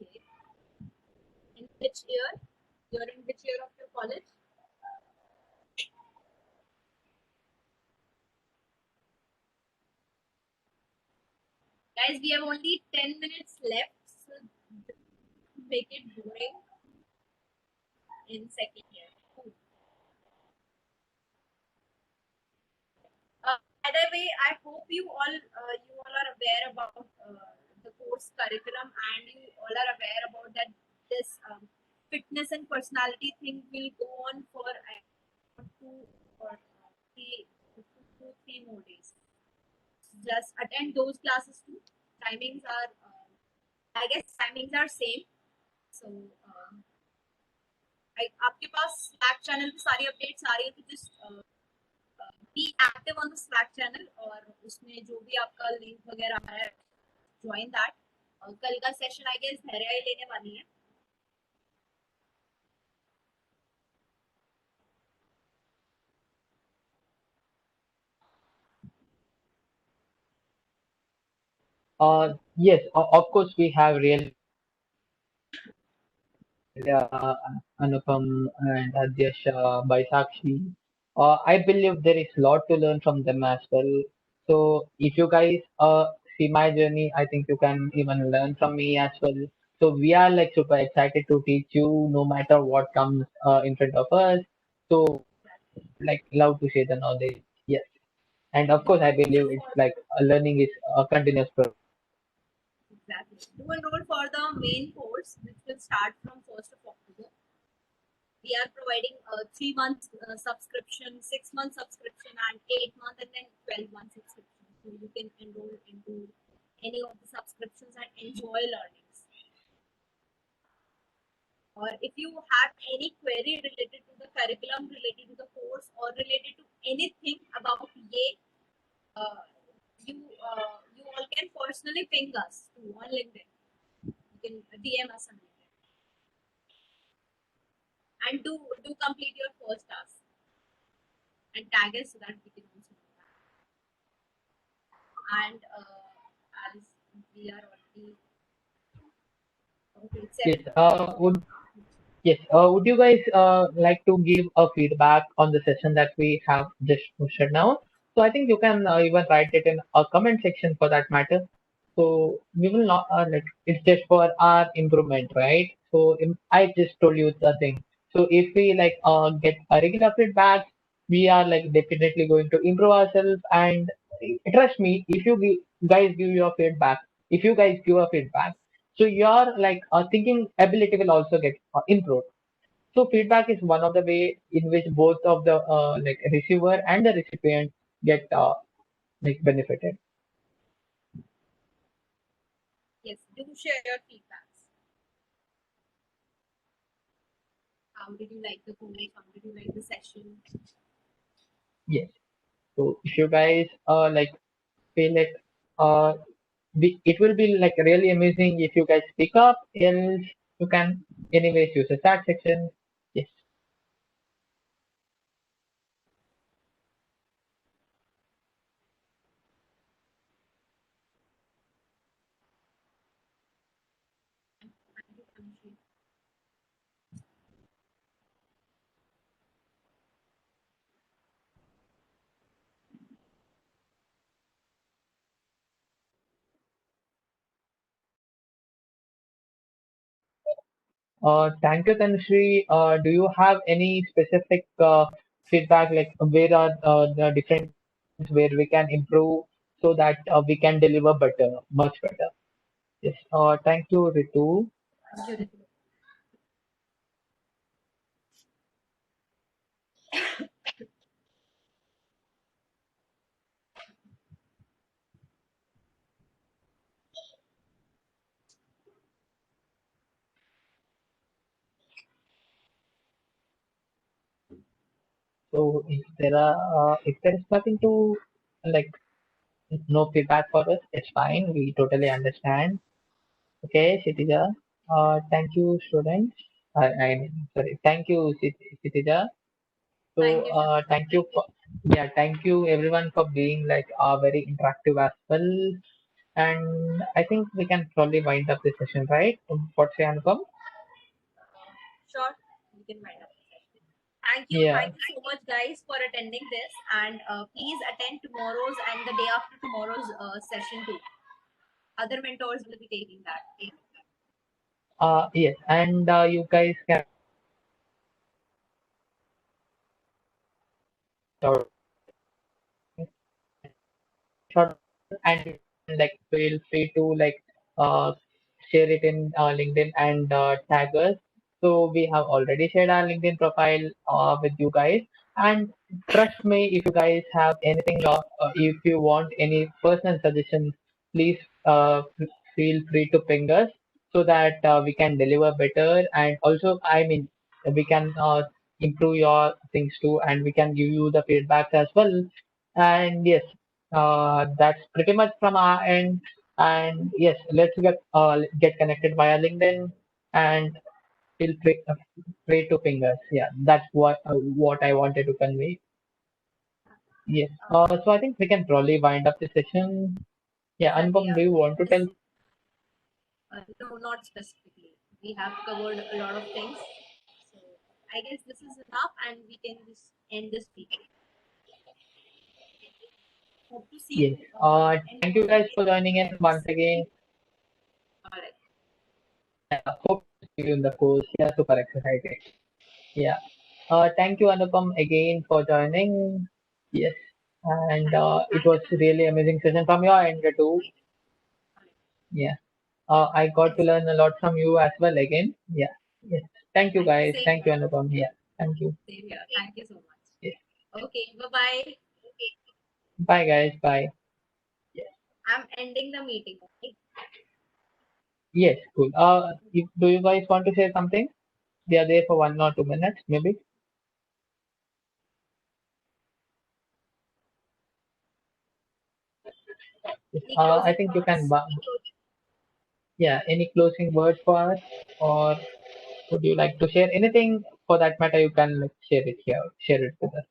Okay. In which year? You're in which year of your college? Guys, we have only 10 minutes left, so make it boring in second year. By the way, I hope you all are aware about the course curriculum and you all are aware about that this fitness and personality thing will go on for two or three more days. Just attend those classes too. Timings are, I guess, timings are same. So, आपके पास Slack channel पे सारी updates आ रही है तो just be active on the Slack channel और उसमें जो भी आपका लिंक वगैरह है join that. कल का सेशन आई गेस धैर्य ही लेने वाली है. Yes, of course we have real Anupam and Adyash by Sakshi. I believe there is a lot to learn from them as well. So if you guys see my journey, I think you can even learn from me as well. So we are like super excited to teach you no matter what comes in front of us. So like love to share the knowledge. Yes. And of course I believe it's like learning is a continuous process. Exactly. Do enroll for the main course which will start from 1st of October. We are providing a 3 month subscription, 6 month subscription, and 8 month and then 12 month subscription. So you can enroll into any of the subscriptions and enjoy learnings. Or if you have any query related to the curriculum, related to the course, or related to anything about YA, uh, you all can personally ping us too on LinkedIn. You can DM us on LinkedIn and do complete your first task and tag us so that we can also do that. And as we are already okay, Yes. 7 o'clock. Yes. Would you guys like to give a feedback on the session that we have just posted now? So I think you can even write it in a comment section for that matter. So we will not like it's just for our improvement, right? So I just told you the thing. So if we like get a regular feedback, we are like definitely going to improve ourselves. And trust me, if you guys give your feedback, if you guys give a feedback, so your like thinking ability will also get improved. So feedback is one of the way in which both of the like receiver and the recipient get like benefited. Yes, do share your feedbacks. How did you like the course? How did you like the session? Yes. So if you guys like feel it, uh, it will be like really amazing if you guys speak up. Else you can anyways use the chat section. Yes. Thank you, Tanushree. Thank you, Tanushree. Do you have any specific feedback, like where are the different where we can improve so that we can deliver better, much better? Yes. Thank you, Ritu. Beautiful. So if there is nothing to like no feedback for us, it's fine. We totally understand. Okay, Kshitija. Thank you, students. Sorry. Thank you, Kshitija. So Thank you, Shanti. thank you for yeah, thank you everyone for being like very interactive as well. And I think we can probably wind up this session, right? What's your Anupam? Sure, we can wind up the session. Yeah. Thank you so much, guys, for attending this, and please attend tomorrow's and the day after tomorrow's session too. Other mentors will be taking that. Yes, and you guys can sort short and like feel free to like uh, share it in LinkedIn and tag us. So we have already shared our LinkedIn profile with you guys. And trust me, if you guys have anything, if you want any personal suggestions, please feel free to ping us so that we can deliver better. And also, I mean, we can improve your things too, and we can give you the feedback as well. And yes, that's pretty much from our end. And yes, let's get connected via LinkedIn and feel free to ping us. Yeah, that's what I wanted to convey. Yes. So I think we can probably wind up the session. Yeah, Exactly. Anupam, do you want to tell? No, not specifically. We have covered a lot of things. So I guess this is enough, and we can just end this meeting. Hope to see Yes. you in Thank you more guys detail. for joining in once again. All right. Hope to see you in the course. Yeah, super excited. Yeah. Thank you, Anupam, again for joining. Yes. And Thank you. it Thank you, was really Tanushree. amazing session from your end too. All right. Yeah. I got to Thanks. learn a lot from you as well again. Yeah. Yes. Thank you, Thank you. guys. Same Thank here. you, Anupam. Yeah. Thank you. Same here. Thank you so much. Yes. Okay. Bye bye. Bye, guys. Bye. I'm ending the meeting. Okay? Yes. Cool. Do you guys want to say something? We are there for 1 or 2 minutes, maybe. Yes. Any I closing think you can. thoughts? Yeah. Any closing words for us, or would you like to share anything for that matter? You can like share it here. Share it with us.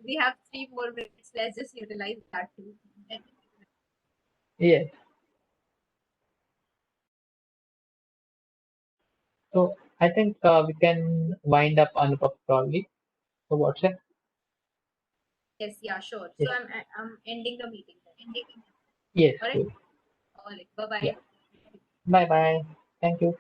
We have 3 more minutes. Let's just utilize that too. Yes. So I think we can wind up Anupam probably. So what's it? Yes, yeah, sure. So Yes. I'm ending the meeting then. Yes. All right. Cool. All right. Bye bye. Yeah. Bye bye. Thank you.